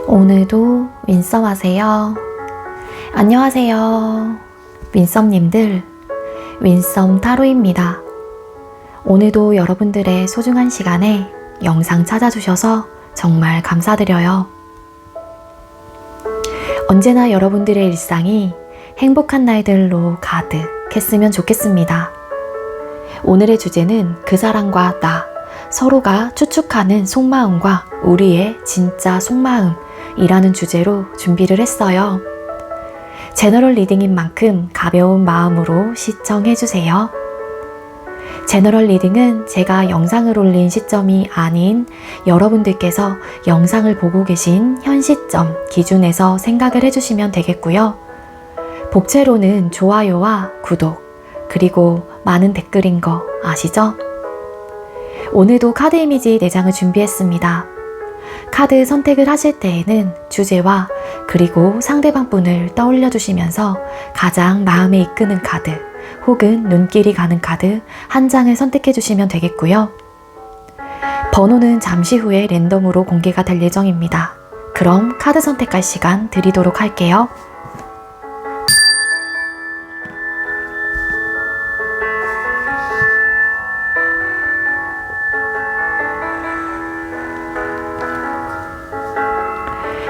오늘도 윈썸 하세요. 안녕하세요. 윈썸님들, 윈썸 타로입니다. 오늘도 여러분들의 소중한 시간에 영상 찾아주셔서 정말 감사드려요. 언제나 여러분들의 일상이 행복한 날들로 가득했으면 좋겠습니다. 오늘의 주제는 그 사람과 나, 서로가 추측하는 속마음과 우리의 진짜 속마음이라는 주제로 준비를 했어요. 제너럴 리딩인 만큼 가벼운 마음으로 시청해주세요. 제너럴 리딩은 제가 영상을 올린 시점이 아닌 여러분들께서 영상을 보고 계신 현 시점 기준에서 생각을 해주시면 되겠고요. 복채로는 좋아요와 구독, 그리고 많은 댓글인 거 아시죠? 오늘도 카드 이미지 4장을 준비했습니다. 카드 선택을 하실 때에는 주제와 그리고 상대방 분을 떠올려 주시면서 가장 마음에 이끄는 카드 혹은 눈길이 가는 카드 한 장을 선택해 주시면 되겠고요. 번호는 잠시 후에 랜덤으로 공개가 될 예정입니다. 그럼 카드 선택할 시간 드리도록 할게요.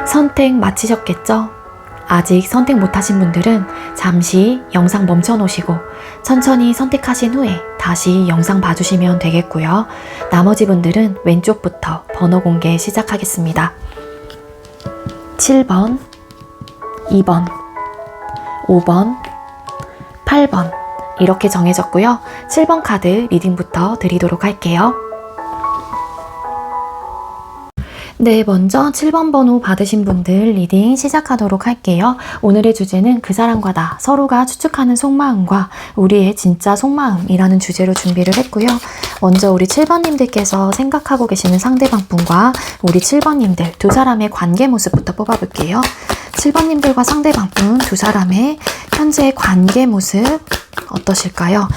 선택 마치셨겠죠? 아직 선택 못하신 분들은 잠시 영상 멈춰 놓으시고 천천히 선택하신 후에 다시 영상 봐주시면 되겠고요. 나머지 분들은 왼쪽부터 번호 공개 시작하겠습니다. 7번, 2번, 5번, 8번 이렇게 정해졌고요. 7번 카드 리딩부터 드리도록 할게요. 네, 먼저 7번 번호 받으신 분들 리딩 시작하도록 할게요. 오늘의 주제는 그 사람과 나, 서로가 추측하는 속마음과 우리의 진짜 속마음이라는 주제로 준비를 했고요. 먼저 우리 7번님들께서 생각하고 계시는 상대방 분과 우리 7번님들 두 사람의 관계 모습부터 뽑아볼게요. 7번님들과 상대방 분 두 사람의 현재 관계 모습 어떠실까요?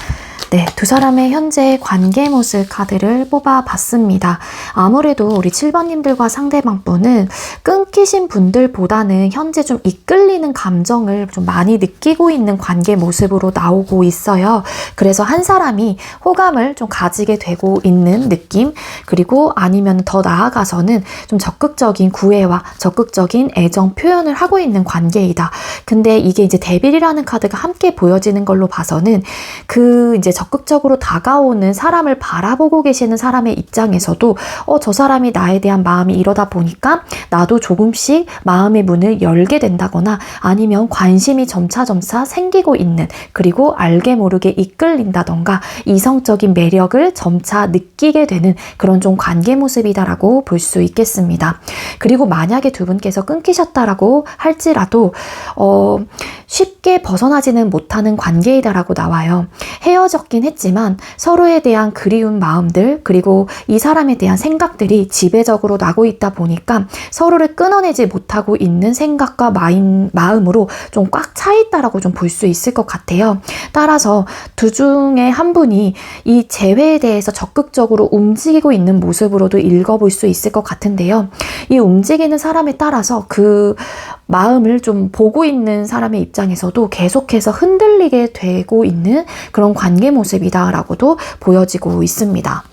네, 두 사람의 현재 관계 모습 카드를 뽑아봤습니다. 아무래도 우리 7번님들과 상대방 분은 끊기신 분들보다는 현재 좀 이끌리는 감정을 좀 많이 느끼고 있는 관계 모습으로 나오고 있어요. 그래서 한 사람이 호감을 좀 가지게 되고 있는 느낌, 그리고 아니면 더 나아가서는 좀 적극적인 구애와 적극적인 애정 표현을 하고 있는 관계이다. 근데 이게 이제 데빌이라는 카드가 함께 보여지는 걸로 봐서는 그 이제 적극적으로 다가오는 사람을 바라보고 계시는 사람의 입장에서도 저 사람이 나에 대한 마음이 이러다 보니까 나도 조금씩 마음의 문을 열게 된다거나 아니면 관심이 점차 생기고 있는, 그리고 알게 모르게 이끌린다던가 이성적인 매력을 점차 느끼게 되는 그런 좀 관계 모습이다라고 볼 수 있겠습니다. 그리고 만약에 두 분께서 끊기셨다라고 할지라도 쉽게 벗어나지는 못하는 관계이다라고 나와요. 헤어졌긴 했지만 서로에 대한 그리운 마음들, 그리고 이 사람에 대한 생각들이 지배적으로 나고 있다 보니까 서로를 끊어내지 못하고 있는 생각과 마음으로 좀 꽉 차 있다라고 좀 볼 수 있을 것 같아요. 따라서 두 중에 한 분이 이 재회에 대해서 적극적으로 움직이고 있는 모습으로도 읽어볼 수 있을 것 같은데요. 이 움직이는 사람에 따라서 그 마음을 좀 보고 있는 사람의 입장에서도 계속해서 흔들리게 되고 있는 그런 관계 모습이다라고도 보여지고 있습니다.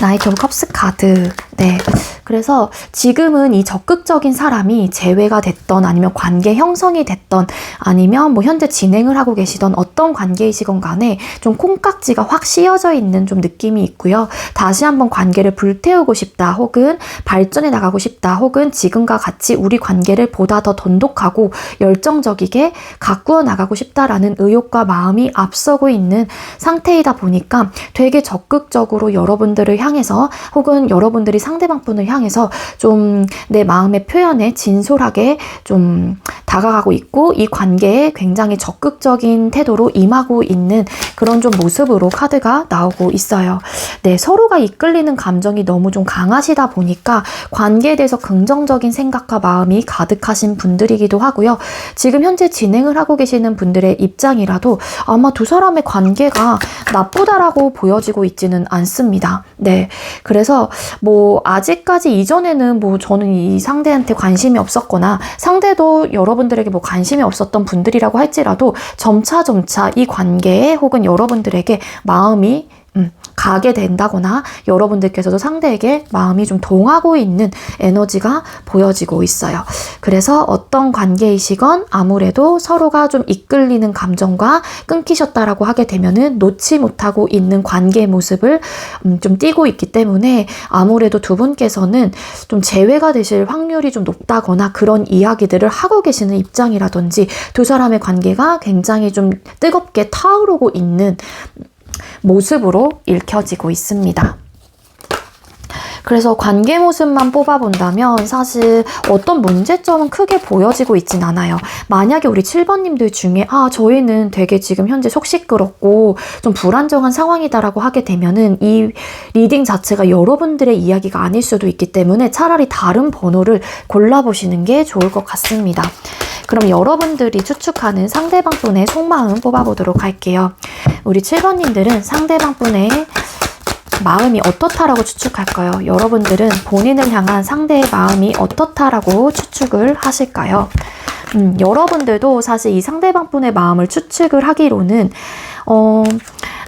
나이트 오브 컵스 카드. 네. 그래서 지금은 이 적극적인 사람이 재회가 됐던, 아니면 관계 형성이 됐던, 아니면 뭐 현재 진행을 하고 계시던 어떤 관계이시건 간에 좀 콩깍지가 확 씌어져 있는 좀 느낌이 있고요. 다시 한번 관계를 불태우고 싶다, 혹은 발전해 나가고 싶다, 혹은 지금과 같이 우리 관계를 보다 더 돈독하고 열정적이게 가꾸어 나가고 싶다라는 의욕과 마음이 앞서고 있는 상태이다 보니까 되게 적극적으로 여러분들을 향해서, 혹은 여러분들이 상대방 분을 향해서 좀 내 마음의 표현에 진솔하게 좀 다가가고 있고, 이 관계에 굉장히 적극적인 태도로 임하고 있는 그런 좀 모습으로 카드가 나오고 있어요. 네, 서로가 이끌리는 감정이 너무 좀 강하시다 보니까 관계에 대해서 긍정적인 생각과 마음이 가득하신 분들이기도 하고요. 지금 현재 진행을 하고 계시는 분들의 입장이라도 아마 두 사람의 관계가 나쁘다라고 보여지고 있지는 않습니다. 네, 그래서 뭐 아직까지 만나기 이전에는 뭐 저는 이 상대한테 관심이 없었거나 상대도 여러분들에게 뭐 관심이 없었던 분들이라고 할지라도 점차 이 관계에 혹은 여러분들에게 마음이 가게 된다거나 여러분들께서도 상대에게 마음이 좀 동하고 있는 에너지가 보여지고 있어요. 그래서 어떤 관계이시건 아무래도 서로가 좀 이끌리는 감정과 끊기셨다라고 하게 되면은 놓지 못하고 있는 관계 모습을 좀 띄고 있기 때문에 아무래도 두 분께서는 좀 재회가 되실 확률이 좀 높다거나 그런 이야기들을 하고 계시는 입장이라든지 두 사람의 관계가 굉장히 좀 뜨겁게 타오르고 있는 모습으로 읽혀지고 있습니다. 그래서 관계 모습만 뽑아본다면 사실 어떤 문제점은 크게 보여지고 있진 않아요. 만약에 우리 7번님들 중에 저희는 되게 지금 현재 속 시끄럽고 좀 불안정한 상황이다라고 하게 되면은 이 리딩 자체가 여러분들의 이야기가 아닐 수도 있기 때문에 차라리 다른 번호를 골라보시는 게 좋을 것 같습니다. 그럼 여러분들이 추측하는 상대방 분의 속마음 뽑아보도록 할게요. 우리 7번님들은 상대방 분의 마음이 어떻다라고 추측할까요? 여러분들은 본인을 향한 상대의 마음이 어떻다라고 추측을 하실까요? 여러분들도 사실 이 상대방 분의 마음을 추측을 하기로는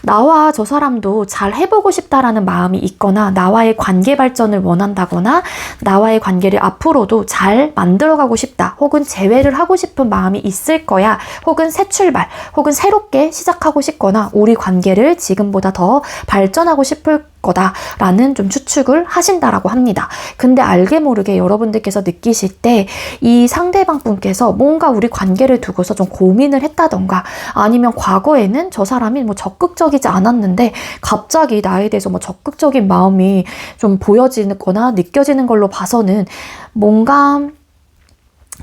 나와 저 사람도 잘 해보고 싶다라는 마음이 있거나 나와의 관계 발전을 원한다거나 나와의 관계를 앞으로도 잘 만들어가고 싶다 혹은 재회를 하고 싶은 마음이 있을 거야 혹은 새 출발 혹은 새롭게 시작하고 싶거나 우리 관계를 지금보다 더 발전하고 싶을 거다라는 좀 추측을 하신다라고 합니다. 근데 알게 모르게 여러분들께서 느끼실 때 이 상대방 분께서 뭔가 우리 관계를 두고서 좀 고민을 했다던가 아니면 과거에는 저 사람이 뭐 적극적이지 않았는데 갑자기 나에 대해서 뭐 적극적인 마음이 좀 보여지거나 느껴지는 걸로 봐서는 뭔가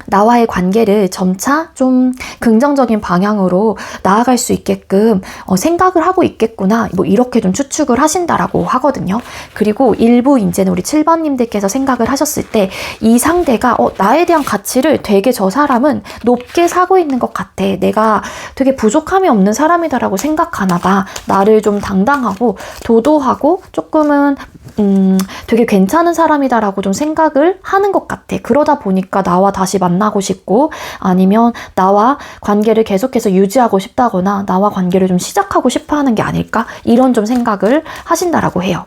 나와의 관계를 점차 좀 긍정적인 방향으로 나아갈 수 있게끔 생각을 하고 있겠구나 뭐 이렇게 좀 추측을 하신다라고 하거든요. 그리고 일부 이제는 우리 7번님들께서 생각을 하셨을 때 이 상대가 나에 대한 가치를 되게 저 사람은 높게 사고 있는 것 같아. 내가 되게 부족함이 없는 사람이다라고 생각하나 봐. 나를 좀 당당하고 도도하고 조금은 되게 괜찮은 사람이다라고 좀 생각을 하는 것 같아. 그러다 보니까 나와 다시 만나고 싶고 아니면 나와 관계를 계속해서 유지하고 싶다거나 나와 관계를 좀 시작하고 싶어 하는 게 아닐까? 이런 좀 생각을 하신다라고 해요.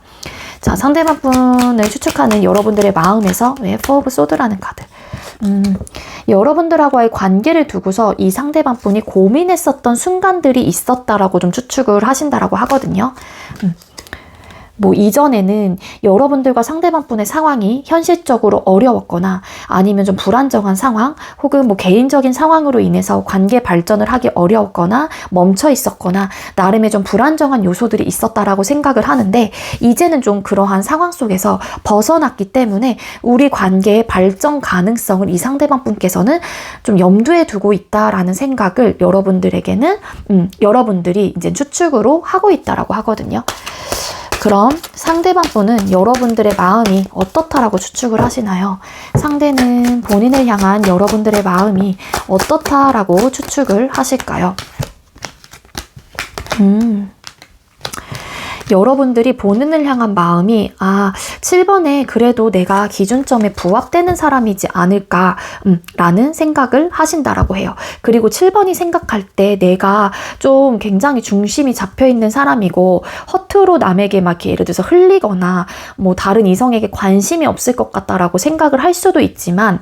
자, 상대방 분을 추측하는 여러분들의 마음에서 Four of Swords라는 카드. 여러분들하고의 관계를 두고서 이 상대방 분이 고민했었던 순간들이 있었다라고 좀 추측을 하신다라고 하거든요. 뭐 이전에는 여러분들과 상대방 분의 상황이 현실적으로 어려웠거나 아니면 좀 불안정한 상황 혹은 뭐 개인적인 상황으로 인해서 관계 발전을 하기 어려웠거나 멈춰 있었거나 나름의 좀 불안정한 요소들이 있었다라고 생각을 하는데 이제는 좀 그러한 상황 속에서 벗어났기 때문에 우리 관계의 발전 가능성을 이 상대방 분께서는 좀 염두에 두고 있다라는 생각을 여러분들에게는 여러분들이 이제 추측으로 하고 있다라고 하거든요. 그럼 상대방 분은 여러분들의 마음이 어떻다라고 추측을 하시나요? 상대는 본인을 향한 여러분들의 마음이 어떻다라고 추측을 하실까요? 여러분들이 본인을 향한 마음이 7번에 그래도 내가 기준점에 부합되는 사람이지 않을까 라는 생각을 하신다라고 해요. 그리고 7번이 생각할 때 내가 좀 굉장히 중심이 잡혀있는 사람이고 허투루 남에게 막 이렇게 예를 들어서 흘리거나 뭐 다른 이성에게 관심이 없을 것 같다라고 생각을 할 수도 있지만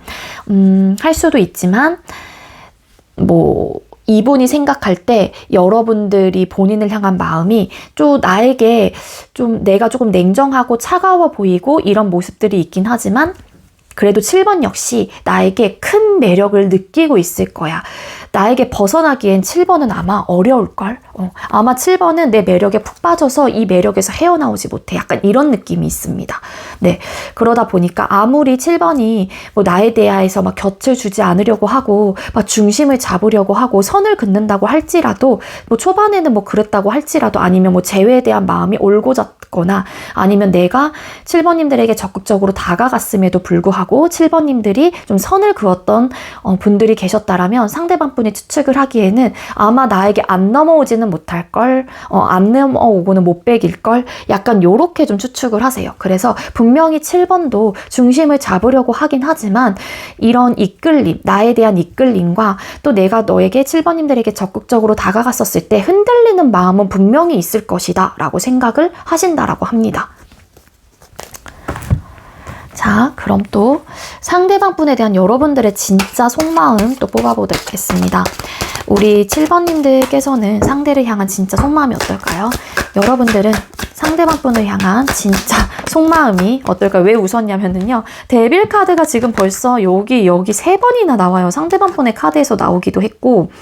뭐 이분이 생각할 때 여러분들이 본인을 향한 마음이 좀 나에게 좀 내가 조금 냉정하고 차가워 보이고 이런 모습들이 있긴 하지만 그래도 7번 역시 나에게 큰 매력을 느끼고 있을 거야. 나에게 벗어나기엔 7번은 아마 어려울걸? 아마 7번은 내 매력에 푹 빠져서 이 매력에서 헤어나오지 못해. 약간 이런 느낌이 있습니다. 네. 그러다 보니까 아무리 7번이 뭐 나에 대해서 막 곁을 주지 않으려고 하고, 막 중심을 잡으려고 하고, 선을 긋는다고 할지라도, 뭐 초반에는 뭐 그랬다고 할지라도 아니면 뭐 재회에 대한 마음이 올고졌거나 아니면 내가 7번님들에게 적극적으로 다가갔음에도 불구하고 7번님들이 좀 선을 그었던 분들이 계셨다라면 상대방 상대방분이 추측을 하기에는 아마 나에게 안 넘어오지는 못할걸, 안 넘어오고는 못 베길걸, 약간 요렇게 좀 추측을 하세요. 그래서 분명히 7번도 중심을 잡으려고 하긴 하지만 이런 이끌림, 나에 대한 이끌림과 또 내가 너에게 7번님들에게 적극적으로 다가갔었을 때 흔들리는 마음은 분명히 있을 것이다 라고 생각을 하신다라고 합니다. 자, 그럼 또 상대방 분에 대한 여러분들의 진짜 속마음 또 뽑아보겠습니다. 우리 7번님들께서는 상대를 향한 진짜 속마음이 어떨까요? 여러분들은 상대방 분을 향한 진짜 속마음이 어떨까요? 왜 웃었냐면요. 데빌 카드가 지금 벌써 여기 3번이나 나와요. 상대방 분의 카드에서 나오기도 했고,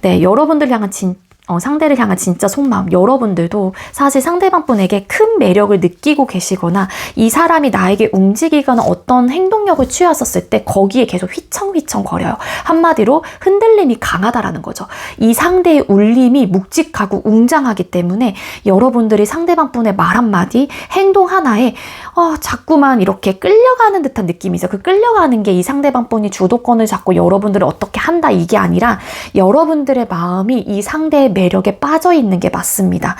네, 여러분들 향한 상대를 향한 진짜 속마음, 여러분들도 사실 상대방 분에게 큰 매력을 느끼고 계시거나 이 사람이 나에게 움직이거나 어떤 행동력을 취했었을 때 거기에 계속 휘청휘청 거려요. 한마디로 흔들림이 강하다라는 거죠. 이 상대의 울림이 묵직하고 웅장하기 때문에 여러분들이 상대방 분의 말 한마디, 행동 하나에 자꾸만 이렇게 끌려가는 듯한 느낌이죠. 그 끌려가는 게 이 상대방 분이 주도권을 잡고 여러분들을 어떻게 한다 이게 아니라 여러분들의 마음이 이 상대의 매력에 빠져 있는 게 맞습니다.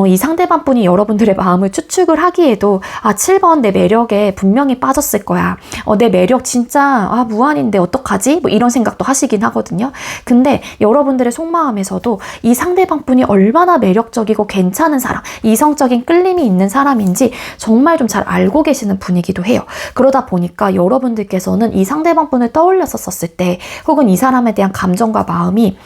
이 상대방 분이 여러분들의 마음을 추측을 하기에도 7번 내 매력에 분명히 빠졌을 거야. 내 매력 진짜 무한인데 어떡하지? 뭐 이런 생각도 하시긴 하거든요. 근데 여러분들의 속마음에서도 이 상대방 분이 얼마나 매력적이고 괜찮은 사람, 이성적인 끌림이 있는 사람인지 정말 좀 잘 알고 계시는 분이기도 해요. 그러다 보니까 여러분들께서는 이 상대방 분을 떠올렸었을 때 혹은 이 사람에 대한 감정과 마음이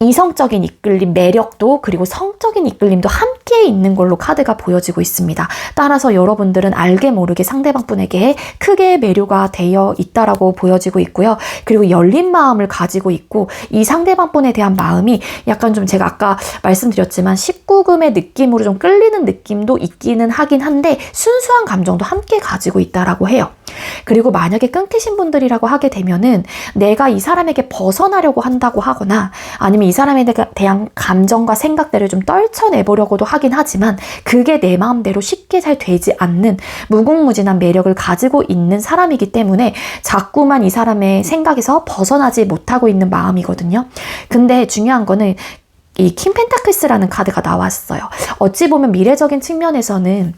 이성적인 이끌림, 매력도 그리고 성적인 이끌림도 함께 있는 걸로 카드가 보여지고 있습니다. 따라서 여러분들은 알게 모르게 상대방 분에게 크게 매료가 되어 있다라고 보여지고 있고요. 그리고 열린 마음을 가지고 있고 이 상대방 분에 대한 마음이 약간 좀 제가 아까 말씀드렸지만 19금의 느낌으로 좀 끌리는 느낌도 있기는 하긴 한데 순수한 감정도 함께 가지고 있다라고 해요. 그리고 만약에 끊기신 분들이라고 하게 되면은 내가 이 사람에게 벗어나려고 한다고 하거나 아니면 이 사람에 대한 감정과 생각들을 좀 떨쳐내보려고도 하긴 하지만 그게 내 마음대로 쉽게 잘 되지 않는 무궁무진한 매력을 가지고 있는 사람이기 때문에 자꾸만 이 사람의 생각에서 벗어나지 못하고 있는 마음이거든요. 근데 중요한 거는 이 킹 펜타클스라는 카드가 나왔어요. 어찌 보면 미래적인 측면에서는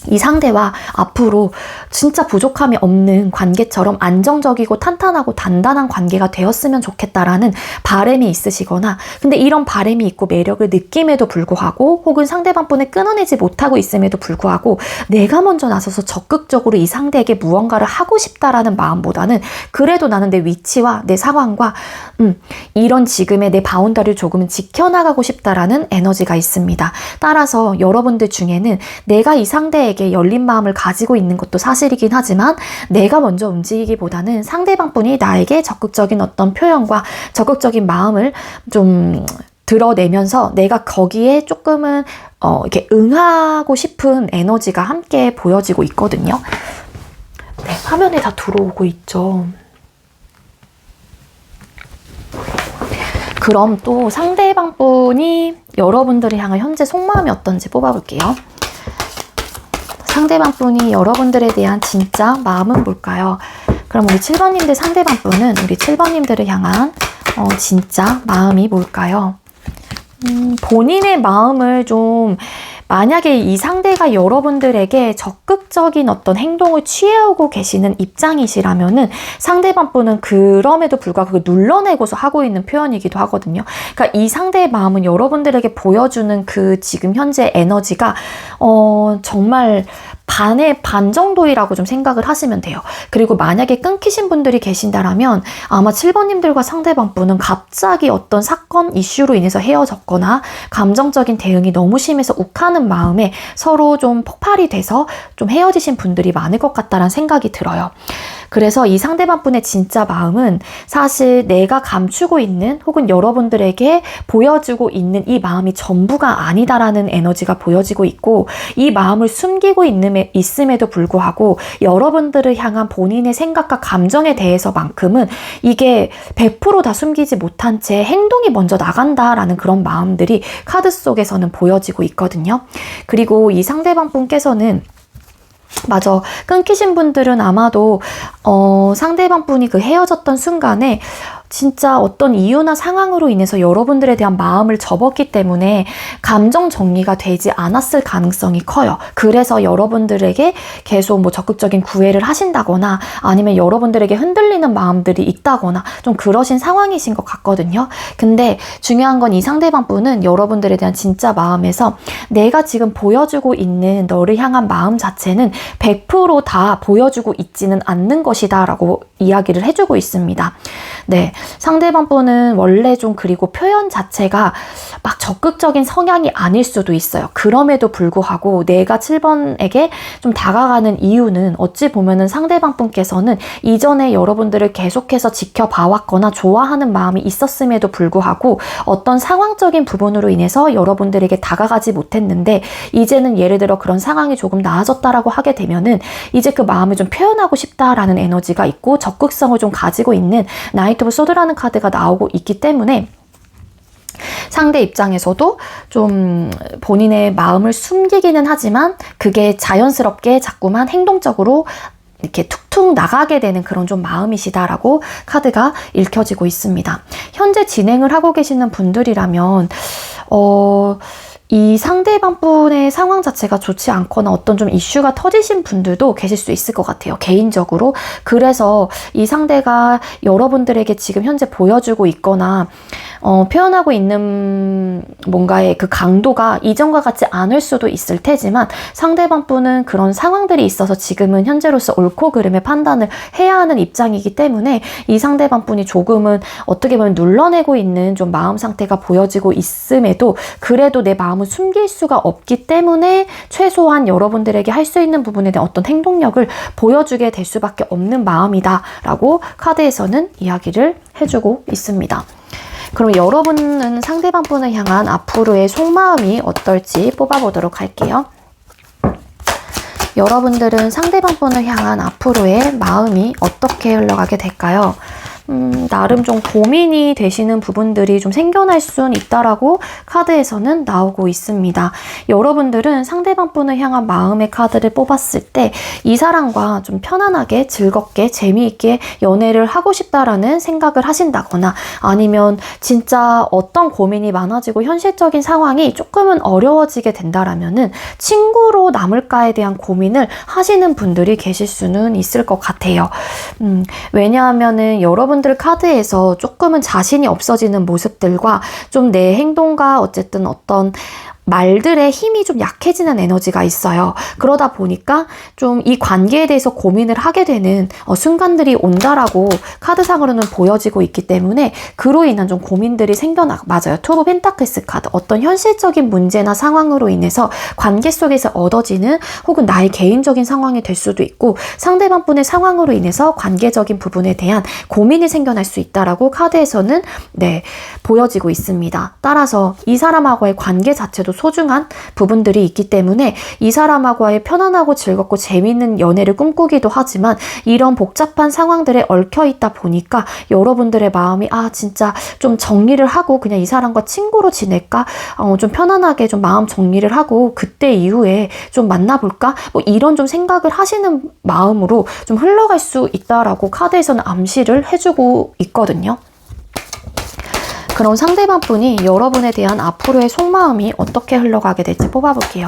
이 상대와 앞으로 진짜 부족함이 없는 관계처럼 안정적이고 탄탄하고 단단한 관계가 되었으면 좋겠다라는 바람이 있으시거나 근데 이런 바람이 있고 매력을 느낌에도 불구하고 혹은 상대방 분을 끊어내지 못하고 있음에도 불구하고 내가 먼저 나서서 적극적으로 이 상대에게 무언가를 하고 싶다라는 마음보다는 그래도 나는 내 위치와 내 상황과 이런 지금의 내 바운더리를 조금은 지켜나가고 싶다라는 에너지가 있습니다. 따라서 여러분들 중에는 내가 이 상대에게 열린 마음을 가지고 있는 것도 사실이긴 하지만 내가 먼저 움직이기보다는 상대방 분이 나에게 적극적인 어떤 표현과 적극적인 마음을 좀 드러내면서 내가 거기에 조금은 이렇게 응하고 싶은 에너지가 함께 보여지고 있거든요. 네, 화면에 다 들어오고 있죠. 그럼 또 상대방 분이 여러분들을 향한 현재 속마음이 어떤지 뽑아볼게요. 상대방 분이 여러분들에 대한 진짜 마음은 뭘까요? 그럼 우리 7번님들 상대방 분은 우리 7번님들을 향한 진짜 마음이 뭘까요? 본인의 마음을 좀 만약에 이 상대가 여러분들에게 적극적인 어떤 행동을 취해오고 계시는 입장이시라면은 상대방 분은 그럼에도 불구하고 그걸 눌러내고서 하고 있는 표현이기도 하거든요. 그러니까 이 상대의 마음은 여러분들에게 보여주는 그 지금 현재 에너지가 정말 반의 반 정도이라고 좀 생각을 하시면 돼요. 그리고 만약에 끊기신 분들이 계신다라면 아마 7번님들과 상대방 분은 갑자기 어떤 사건, 이슈로 인해서 헤어졌거나 감정적인 대응이 너무 심해서 욱하는 마음에 서로 좀 폭발이 돼서 좀 헤어지신 분들이 많을 것 같다라는 생각이 들어요. 그래서 이 상대방 분의 진짜 마음은 사실 내가 감추고 있는 혹은 여러분들에게 보여주고 있는 이 마음이 전부가 아니다라는 에너지가 보여지고 있고 이 마음을 숨기고 있음에도 불구하고 여러분들을 향한 본인의 생각과 감정에 대해서만큼은 이게 100% 다 숨기지 못한 채 행동이 먼저 나간다라는 그런 마음들이 카드 속에서는 보여지고 있거든요. 그리고 이 상대방 분께서는 맞아. 끊기신 분들은 아마도 상대방 분이 그 헤어졌던 순간에 진짜 어떤 이유나 상황으로 인해서 여러분들에 대한 마음을 접었기 때문에 감정 정리가 되지 않았을 가능성이 커요. 그래서 여러분들에게 계속 뭐 적극적인 구애를 하신다거나 아니면 여러분들에게 흔들리는 마음들이 있다거나 좀 그러신 상황이신 것 같거든요. 근데 중요한 건 이 상대방 분은 여러분들에 대한 진짜 마음에서 내가 지금 보여주고 있는 너를 향한 마음 자체는 100% 보여주고 있지는 않는 것이다 라고 이야기를 해주고 있습니다. 네, 상대방 분은 원래 좀 그리고 표현 자체가 막 적극적인 성향이 아닐 수도 있어요. 그럼에도 불구하고 내가 7번에게 좀 다가가는 이유는 어찌 보면은 상대방 분께서는 이전에 여러분들을 계속해서 지켜봐왔거나 좋아하는 마음이 있었음에도 불구하고 어떤 상황적인 부분으로 인해서 여러분들에게 다가가지 못했는데 이제는 예를 들어 그런 상황이 조금 나아졌다라고 하게 되면은 이제 그 마음을 좀 표현하고 싶다라는 에너지가 있고 적극성을 좀 가지고 있는 나이트 오브 소드라는 카드가 나오고 있기 때문에 상대 입장에서도 좀 본인의 마음을 숨기기는 하지만 그게 자연스럽게 자꾸만 행동적으로 이렇게 툭툭 나가게 되는 그런 좀 마음이시다라고 카드가 읽혀지고 있습니다. 현재 진행을 하고 계시는 분들이라면 이 상대방 분의 상황 자체가 좋지 않거나 어떤 좀 이슈가 터지신 분들도 계실 수 있을 것 같아요. 개인적으로. 그래서 이 상대가 여러분들에게 지금 현재 보여주고 있거나 표현하고 있는 뭔가의 그 강도가 이전과 같지 않을 수도 있을 테지만 상대방 분은 그런 상황들이 있어서 지금은 현재로서 옳고 그름의 판단을 해야 하는 입장이기 때문에 이 상대방 분이 조금은 어떻게 보면 눌러내고 있는 좀 마음 상태가 보여지고 있음에도 그래도 내 마음을 숨길 수가 없기 때문에 최소한 여러분들에게 할 수 있는 부분에 대한 어떤 행동력을 보여주게 될 수밖에 없는 마음이다 라고 카드에서는 이야기를 해주고 있습니다. 그럼 여러분은 상대방 분을 향한 앞으로의 속마음이 어떨지 뽑아보도록 할게요. 여러분들은 상대방 분을 향한 앞으로의 마음이 어떻게 흘러가게 될까요? 나름 좀 고민이 되시는 부분들이 좀 생겨날 수는 있다라고 카드에서는 나오고 있습니다. 여러분들은 상대방 분을 향한 마음의 카드를 뽑았을 때 이 사람과 좀 편안하게 즐겁게 재미있게 연애를 하고 싶다라는 생각을 하신다거나 아니면 진짜 어떤 고민이 많아지고 현실적인 상황이 조금은 어려워지게 된다라면은 친구로 남을까에 대한 고민을 하시는 분들이 계실 수는 있을 것 같아요. 왜냐하면은 여러분들 카드에서 조금은 자신이 없어지는 모습들과 좀 내 행동과 어쨌든 어떤 말들의 힘이 좀 약해지는 에너지가 있어요. 그러다 보니까 좀 이 관계에 대해서 고민을 하게 되는 순간들이 온다라고 카드상으로는 보여지고 있기 때문에 그로 인한 좀 고민들이 맞아요. 투 오브 펜타클스 카드. 어떤 현실적인 문제나 상황으로 인해서 관계 속에서 얻어지는 혹은 나의 개인적인 상황이 될 수도 있고 상대방 분의 상황으로 인해서 관계적인 부분에 대한 고민이 생겨날 수 있다라고 카드에서는 보여지고 있습니다. 따라서 이 사람하고의 관계 자체도 소중한 부분들이 있기 때문에 이 사람하고의 편안하고 즐겁고 재미있는 연애를 꿈꾸기도 하지만 이런 복잡한 상황들에 얽혀 있다 보니까 여러분들의 마음이 진짜 좀 정리를 하고 그냥 이 사람과 친구로 지낼까? 좀 편안하게 좀 마음 정리를 하고 그때 이후에 좀 만나볼까? 뭐 이런 좀 생각을 하시는 마음으로 좀 흘러갈 수 있다라고 카드에서는 암시를 해주고 있거든요. 그럼 상대방 분이 여러분에 대한 앞으로의 속마음이 어떻게 흘러가게 될지 뽑아볼게요.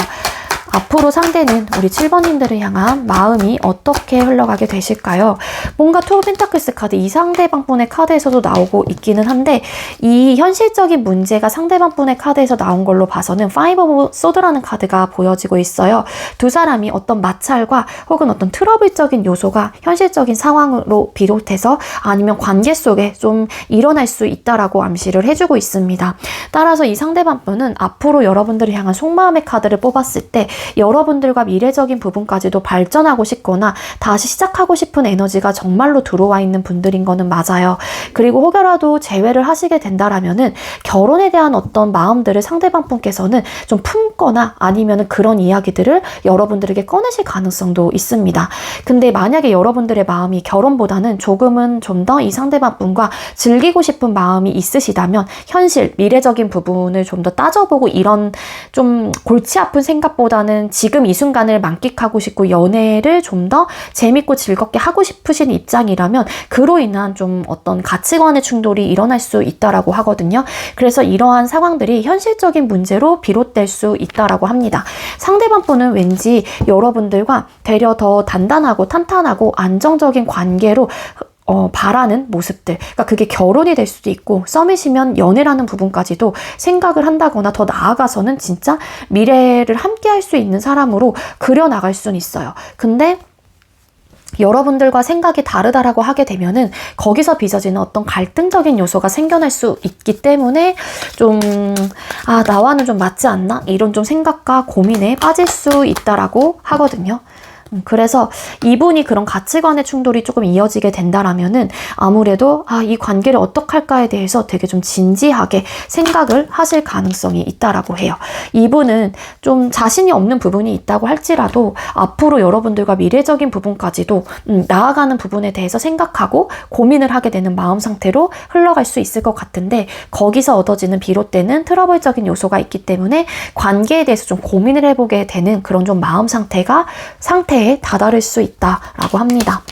앞으로 상대는 우리 7번님들을 향한 마음이 어떻게 흘러가게 되실까요? 뭔가 투 오브 펜타클스 카드, 이 상대방 분의 카드에서도 나오고 있기는 한데 이 현실적인 문제가 상대방 분의 카드에서 나온 걸로 봐서는 파이브 오브 소드라는 카드가 보여지고 있어요. 두 사람이 어떤 마찰과 혹은 어떤 트러블적인 요소가 현실적인 상황으로 비롯해서 아니면 관계 속에 좀 일어날 수 있다라고 암시를 해주고 있습니다. 따라서 이 상대방 분은 앞으로 여러분들을 향한 속마음의 카드를 뽑았을 때 여러분들과 미래적인 부분까지도 발전하고 싶거나 다시 시작하고 싶은 에너지가 정말로 들어와 있는 분들인 거는 맞아요. 그리고 혹여라도 재회를 하시게 된다라면은 결혼에 대한 어떤 마음들을 상대방 분께서는 좀 품거나 아니면은 그런 이야기들을 여러분들에게 꺼내실 가능성도 있습니다. 근데 만약에 여러분들의 마음이 결혼보다는 조금은 좀 더 이 상대방 분과 즐기고 싶은 마음이 있으시다면 현실, 미래적인 부분을 좀 더 따져보고 이런 좀 골치 아픈 생각보다는 연애보다는 지금 이 순간을 만끽하고 싶고 연애를 좀 더 재밌고 즐겁게 하고 싶으신 입장이라면 그로 인한 좀 어떤 가치관의 충돌이 일어날 수 있다라고 하거든요. 그래서 이러한 상황들이 현실적인 문제로 비롯될 수 있다라고 합니다. 상대방 분은 왠지 여러분들과 되려 더 단단하고 탄탄하고 안정적인 관계로 바라는 모습들. 그러니까 그게 결혼이 될 수도 있고, 썸이시면 연애라는 부분까지도 생각을 한다거나 더 나아가서는 진짜 미래를 함께 할 수 있는 사람으로 그려나갈 수는 있어요. 근데 여러분들과 생각이 다르다라고 하게 되면은 거기서 빚어지는 어떤 갈등적인 요소가 생겨날 수 있기 때문에 좀, 나와는 좀 맞지 않나? 이런 좀 생각과 고민에 빠질 수 있다라고 하거든요. 그래서 이분이 그런 가치관의 충돌이 조금 이어지게 된다라면은 아무래도 이 관계를 어떻게 할까에 대해서 되게 좀 진지하게 생각을 하실 가능성이 있다라고 해요. 이분은 좀 자신이 없는 부분이 있다고 할지라도 앞으로 여러분들과 미래적인 부분까지도 나아가는 부분에 대해서 생각하고 고민을 하게 되는 마음 상태로 흘러갈 수 있을 것 같은데, 거기서 얻어지는 비롯되는 트러블적인 요소가 있기 때문에 관계에 대해서 좀 고민을 해보게 되는 그런 좀 마음 상태에 다다를 수 있다라고 합니다.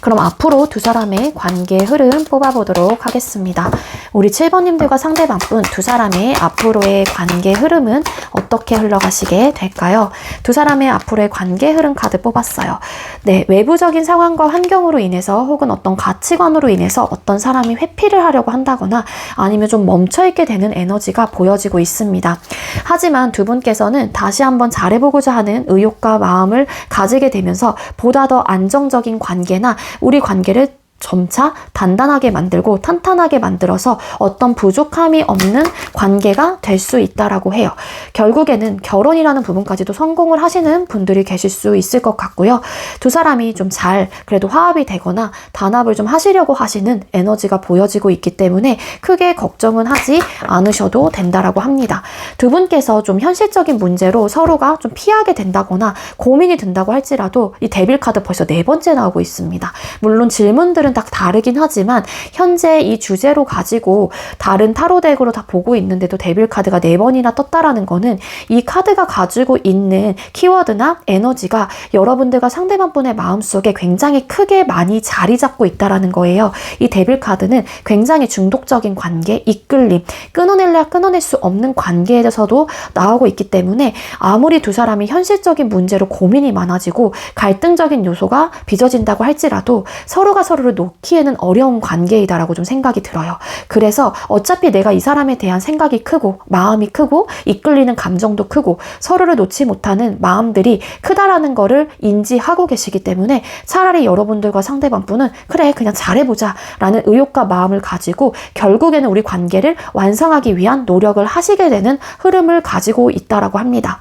그럼 앞으로 두 사람의 관계 흐름 뽑아보도록 하겠습니다. 우리 7번님들과 상대방분 두 사람의 앞으로의 관계 흐름은 어떻게 흘러가시게 될까요? 두 사람의 앞으로의 관계 흐름 카드 뽑았어요. 네, 외부적인 상황과 환경으로 인해서 혹은 어떤 가치관으로 인해서 어떤 사람이 회피를 하려고 한다거나 아니면 좀 멈춰있게 되는 에너지가 보여지고 있습니다. 하지만 두 분께서는 다시 한번 잘해보고자 하는 의욕과 마음을 가지게 되면서 보다 더 안정적인 관계나 우리 관계를 점차 단단하게 만들고 탄탄하게 만들어서 어떤 부족함이 없는 관계가 될 수 있다라고 해요. 결국에는 결혼이라는 부분까지도 성공을 하시는 분들이 계실 수 있을 것 같고요. 두 사람이 좀 그래도 화합이 되거나 단합을 좀 하시려고 하시는 에너지가 보여지고 있기 때문에 크게 걱정은 하지 않으셔도 된다라고 합니다. 두 분께서 좀 현실적인 문제로 서로가 좀 피하게 된다거나 고민이 든다고 할지라도 이 데빌 카드 벌써 4번째 나오고 있습니다. 물론 질문들은 다 다르긴 하지만 현재 이 주제로 가지고 다른 타로 덱으로 다 보고 있는데도 데빌 카드가 4번이나 떴다라는 거는 이 카드가 가지고 있는 키워드나 에너지가 여러분들과 상대방 분의 마음속에 굉장히 크게 많이 자리 잡고 있다라는 거예요. 이 데빌 카드는 굉장히 중독적인 관계, 이끌림, 끊어낼 수 없는 관계에 대해서도 나오고 있기 때문에 아무리 두 사람이 현실적인 문제로 고민이 많아지고 갈등적인 요소가 빚어진다고 할지라도 서로가 서로를 놓기에는 어려운 관계이다라고 좀 생각이 들어요. 그래서 어차피 내가 이 사람에 대한 생각이 크고 마음이 크고 이끌리는 감정도 크고 서로를 놓지 못하는 마음들이 크다라는 거를 인지하고 계시기 때문에 차라리 여러분들과 상대방 분은 그래 그냥 잘해보자 라는 의욕과 마음을 가지고 결국에는 우리 관계를 완성하기 위한 노력을 하시게 되는 흐름을 가지고 있다라고 합니다.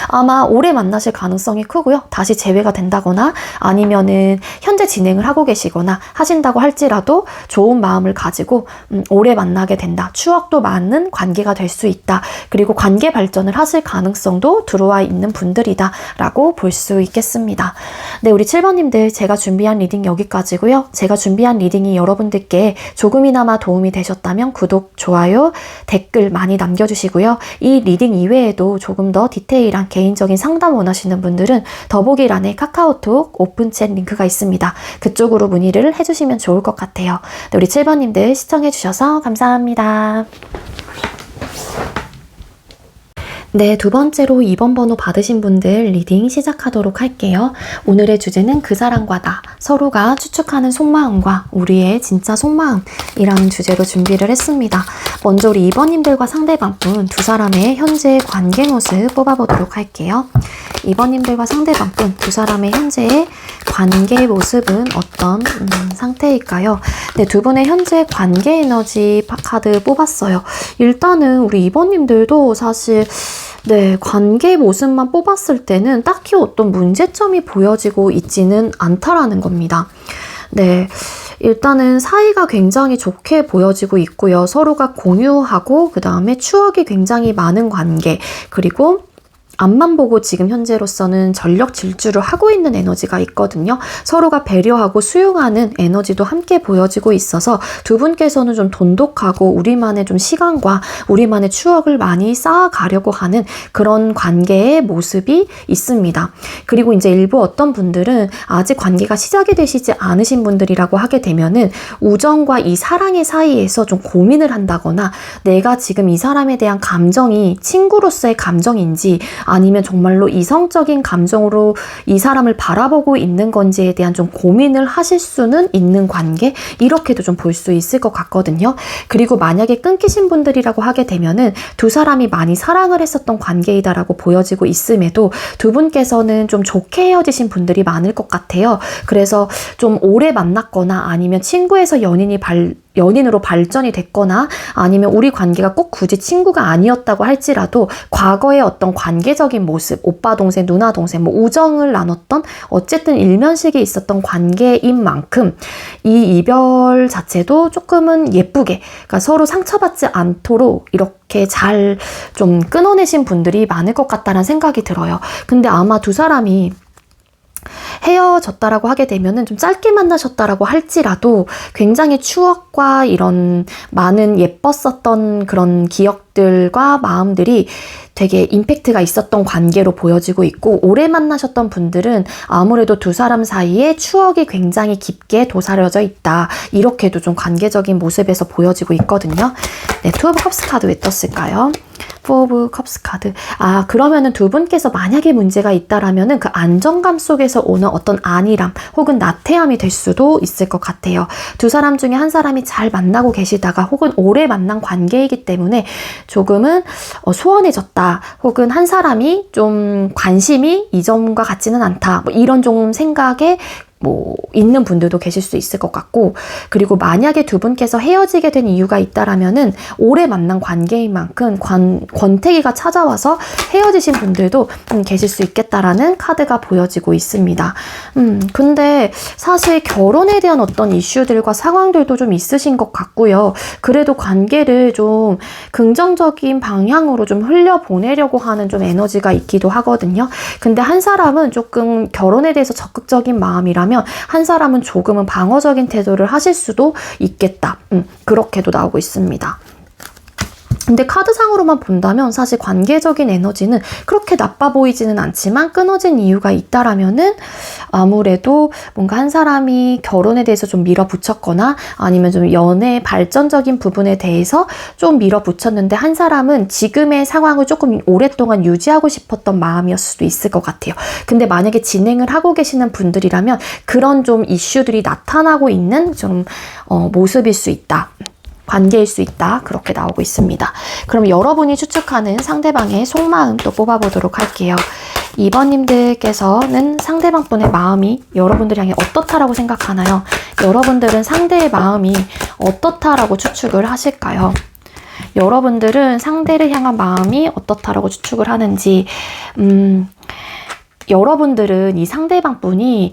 아마 오래 만나실 가능성이 크고요. 다시 재회가 된다거나 아니면은 현재 진행을 하고 계시거나 하신다고 할지라도 좋은 마음을 가지고 오래 만나게 된다. 추억도 많은 관계가 될 수 있다. 그리고 관계 발전을 하실 가능성도 들어와 있는 분들이다 라고 볼 수 있겠습니다. 네, 우리 7번님들 제가 준비한 리딩 여기까지고요. 제가 준비한 리딩이 여러분들께 조금이나마 도움이 되셨다면 구독, 좋아요, 댓글 많이 남겨주시고요. 이 리딩 이외에도 조금 더 디테일한 개인적인 상담 원하시는 분들은 더보기란에 카카오톡 오픈챗 링크가 있습니다. 그쪽으로 문의를 해주시면 좋을 것 같아요. 네, 우리 7번님들 시청해주셔서 감사합니다. 네, 두 번째로 2번 번호 받으신 분들 리딩 시작하도록 할게요. 오늘의 주제는 그 사람과 나, 서로가 추측하는 속마음과 우리의 진짜 속마음이라는 주제로 준비를 했습니다. 먼저 우리 2번님들과 상대방분 두 사람의 현재 관계 모습 뽑아보도록 할게요. 2번님들과 상대방분 두 사람의 현재의 관계 모습은 어떤 상태일까요? 네, 두 분의 현재 관계 에너지 카드 뽑았어요. 일단은 우리 2번님들도 사실 네, 관계 모습만 뽑았을 때는 딱히 어떤 문제점이 보여지고 있지는 않다라는 겁니다. 네, 일단은 사이가 굉장히 좋게 보여지고 있고요. 서로가 공유하고 그 다음에 추억이 굉장히 많은 관계, 그리고 앞만 보고 지금 현재로서는 전력 질주를 하고 있는 에너지가 있거든요. 서로가 배려하고 수용하는 에너지도 함께 보여지고 있어서 두 분께서는 좀 돈독하고 우리만의 좀 시간과 우리만의 추억을 많이 쌓아가려고 하는 그런 관계의 모습이 있습니다. 그리고 이제 일부 어떤 분들은 아직 관계가 시작이 되시지 않으신 분들이라고 하게 되면은 우정과 이 사랑의 사이에서 좀 고민을 한다거나 내가 지금 이 사람에 대한 감정이 친구로서의 감정인지 아니면 정말로 이성적인 감정으로 이 사람을 바라보고 있는 건지에 대한 좀 고민을 하실 수는 있는 관계, 이렇게도 좀 볼 수 있을 것 같거든요. 그리고 만약에 끊기신 분들이라고 하게 되면은 두 사람이 많이 사랑을 했었던 관계이다라고 보여지고 있음에도 두 분께서는 좀 좋게 헤어지신 분들이 많을 것 같아요. 그래서 좀 오래 만났거나 아니면 친구에서 연인으로 발전이 됐거나 아니면 우리 관계가 꼭 굳이 친구가 아니었다고 할지라도 과거의 어떤 관계적인 모습, 오빠 동생, 누나 동생, 뭐 우정을 나눴던 어쨌든 일면식이 있었던 관계인 만큼 이 이별 자체도 조금은 예쁘게, 그러니까 서로 상처받지 않도록 이렇게 잘 좀 끊어내신 분들이 많을 것 같다는 생각이 들어요. 근데 아마 두 사람이 헤어졌다라고 하게 되면은 좀 짧게 만나셨다라고 할지라도 굉장히 추억과 이런 많은 예뻤었던 그런 기억들과 마음들이 되게 임팩트가 있었던 관계로 보여지고 있고, 오래 만나셨던 분들은 아무래도 두 사람 사이에 추억이 굉장히 깊게 도사려져 있다, 이렇게도 좀 관계적인 모습에서 보여지고 있거든요. 네, 투 오브 컵스 카드 왜 떴을까요? 4 오브 컵스 카드. 그러면은 두 분께서 만약에 문제가 있다라면은 그 안정감 속에서 오는 어떤 안일함 혹은 나태함이 될 수도 있을 것 같아요. 두 사람 중에 한 사람이 잘 만나고 계시다가 혹은 오래 만난 관계이기 때문에 조금은 소원해졌다, 혹은 한 사람이 좀 관심이 이전과 같지는 않다, 뭐 이런 좀 생각에 있는 분들도 계실 수 있을 것 같고, 그리고 만약에 두 분께서 헤어지게 된 이유가 있다라면은 오래 만난 관계인 만큼 권태기가 찾아와서 헤어지신 분들도 계실 수 있겠다라는 카드가 보여지고 있습니다. 근데 사실 결혼에 대한 어떤 이슈들과 상황들도 좀 있으신 것 같고요. 그래도 관계를 좀 긍정적인 방향으로 좀 흘려보내려고 하는 좀 에너지가 있기도 하거든요. 근데 한 사람은 조금 결혼에 대해서 적극적인 마음이라면 한 사람은 조금은 방어적인 태도를 하실 수도 있겠다. 그렇게도 나오고 있습니다. 근데 카드상으로만 본다면 사실 관계적인 에너지는 그렇게 나빠 보이지는 않지만 끊어진 이유가 있다라면은 아무래도 뭔가 한 사람이 결혼에 대해서 좀 밀어붙였거나 아니면 좀 연애 발전적인 부분에 대해서 좀 밀어붙였는데 한 사람은 지금의 상황을 조금 오랫동안 유지하고 싶었던 마음이었을 수도 있을 것 같아요. 근데 만약에 진행을 하고 계시는 분들이라면 그런 좀 이슈들이 나타나고 있는 좀 모습일 수 있다. 관계일 수 있다. 그렇게 나오고 있습니다. 그럼 여러분이 추측하는 상대방의 속마음 또 뽑아보도록 할게요. 2번님들께서는 상대방 분의 마음이 여러분들 향해 어떻다라고 생각하나요? 여러분들은 상대의 마음이 어떻다라고 추측을 하실까요? 여러분들은 상대를 향한 마음이 어떻다라고 추측을 하는지, 여러분들은 이 상대방 분이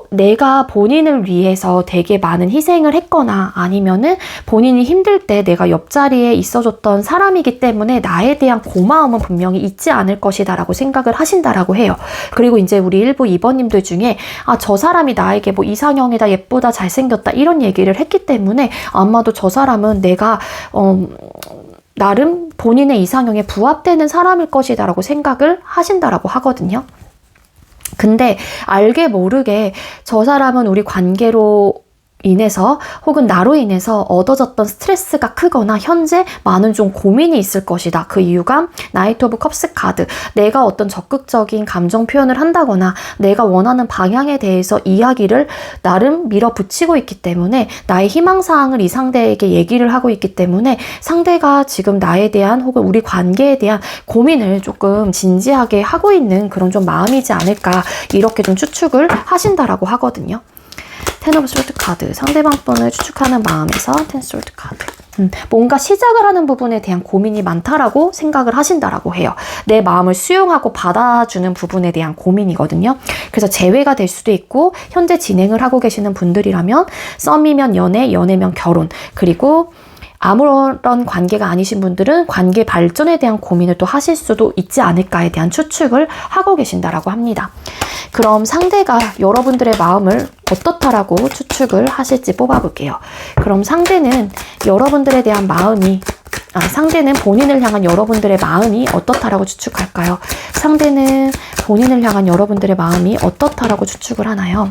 내가 본인을 위해서 되게 많은 희생을 했거나 아니면은 본인이 힘들 때 내가 옆자리에 있어줬던 사람이기 때문에 나에 대한 고마움은 분명히 있지 않을 것이다 라고 생각을 하신다라고 해요. 그리고 이제 우리 일부 2번님들 중에 저 사람이 나에게 뭐 이상형이다, 예쁘다, 잘생겼다 이런 얘기를 했기 때문에 아마도 저 사람은 내가 나름 본인의 이상형에 부합되는 사람일 것이다 라고 생각을 하신다라고 하거든요. 근데 알게 모르게 저 사람은 우리 관계로 인해서 혹은 나로 인해서 얻어졌던 스트레스가 크거나 현재 많은 좀 고민이 있을 것이다. 그 이유가 나이트 오브 컵스 카드, 내가 어떤 적극적인 감정 표현을 한다거나 내가 원하는 방향에 대해서 이야기를 나름 밀어붙이고 있기 때문에 나의 희망사항을 이 상대에게 얘기를 하고 있기 때문에 상대가 지금 나에 대한 혹은 우리 관계에 대한 고민을 조금 진지하게 하고 있는 그런 좀 마음이지 않을까, 이렇게 좀 추측을 하신다라고 하거든요. 텐 오브 솔드 카드, 상대방 분을 추측하는 마음에서 텐 솔드 카드. 뭔가 시작을 하는 부분에 대한 고민이 많다라고 생각을 하신다라고 해요. 내 마음을 수용하고 받아주는 부분에 대한 고민이거든요. 그래서 재회가 될 수도 있고, 현재 진행을 하고 계시는 분들이라면 썸이면 연애, 연애면 결혼, 그리고 아무런 관계가 아니신 분들은 관계 발전에 대한 고민을 또 하실 수도 있지 않을까에 대한 추측을 하고 계신다라고 합니다. 그럼 상대가 여러분들의 마음을 어떻다라고 추측을 하실지 뽑아볼게요. 그럼 상대는 여러분들에 대한 마음이 상대는 본인을 향한 여러분들의 마음이 어떻다라고 추측할까요? 상대는 본인을 향한 여러분들의 마음이 어떻다라고 추측을 하나요?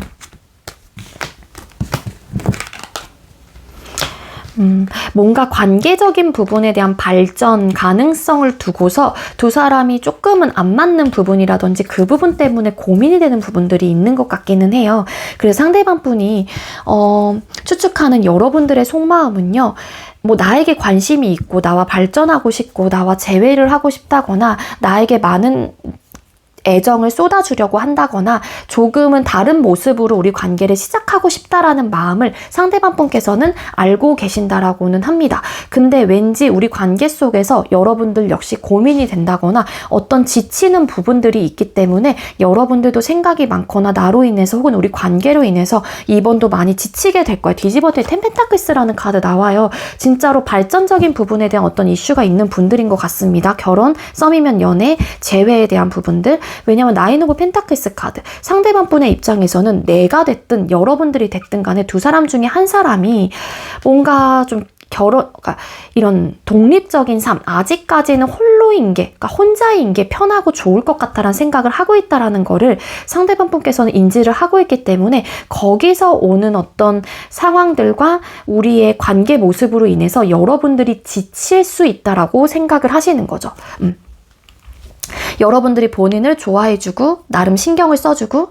뭔가 관계적인 부분에 대한 발전 가능성을 두고서 두 사람이 조금은 안 맞는 부분이라든지 그 부분 때문에 고민이 되는 부분들이 있는 것 같기는 해요. 그래서 상대방 분이 추측하는 여러분들의 속마음은요. 뭐 나에게 관심이 있고 나와 발전하고 싶고 나와 재회를 하고 싶다거나 나에게 많은 애정을 쏟아주려고 한다거나 조금은 다른 모습으로 우리 관계를 시작하고 싶다라는 마음을 상대방 분께서는 알고 계신다라고는 합니다. 근데 왠지 우리 관계 속에서 여러분들 역시 고민이 된다거나 어떤 지치는 부분들이 있기 때문에 여러분들도 생각이 많거나 나로 인해서 혹은 우리 관계로 인해서 이번도 많이 지치게 될 거예요. 뒤집어질 템펜타클스라는 카드 나와요. 진짜로 발전적인 부분에 대한 어떤 이슈가 있는 분들인 것 같습니다. 결혼, 썸이면 연애, 재회에 대한 부분들. 왜냐면 나인 오브 펜타클스 카드, 상대방 분의 입장에서는 내가 됐든 여러분들이 됐든 간에 두 사람 중에 한 사람이 뭔가 좀 그러니까 이런 독립적인 삶, 아직까지는 홀로인 게, 그러니까 혼자인 게 편하고 좋을 것 같다라는 생각을 하고 있다라는 거를 상대방 분께서는 인지를 하고 있기 때문에 거기서 오는 어떤 상황들과 우리의 관계 모습으로 인해서 여러분들이 지칠 수 있다라고 생각을 하시는 거죠. 여러분들이 본인을 좋아해주고 나름 신경을 써주고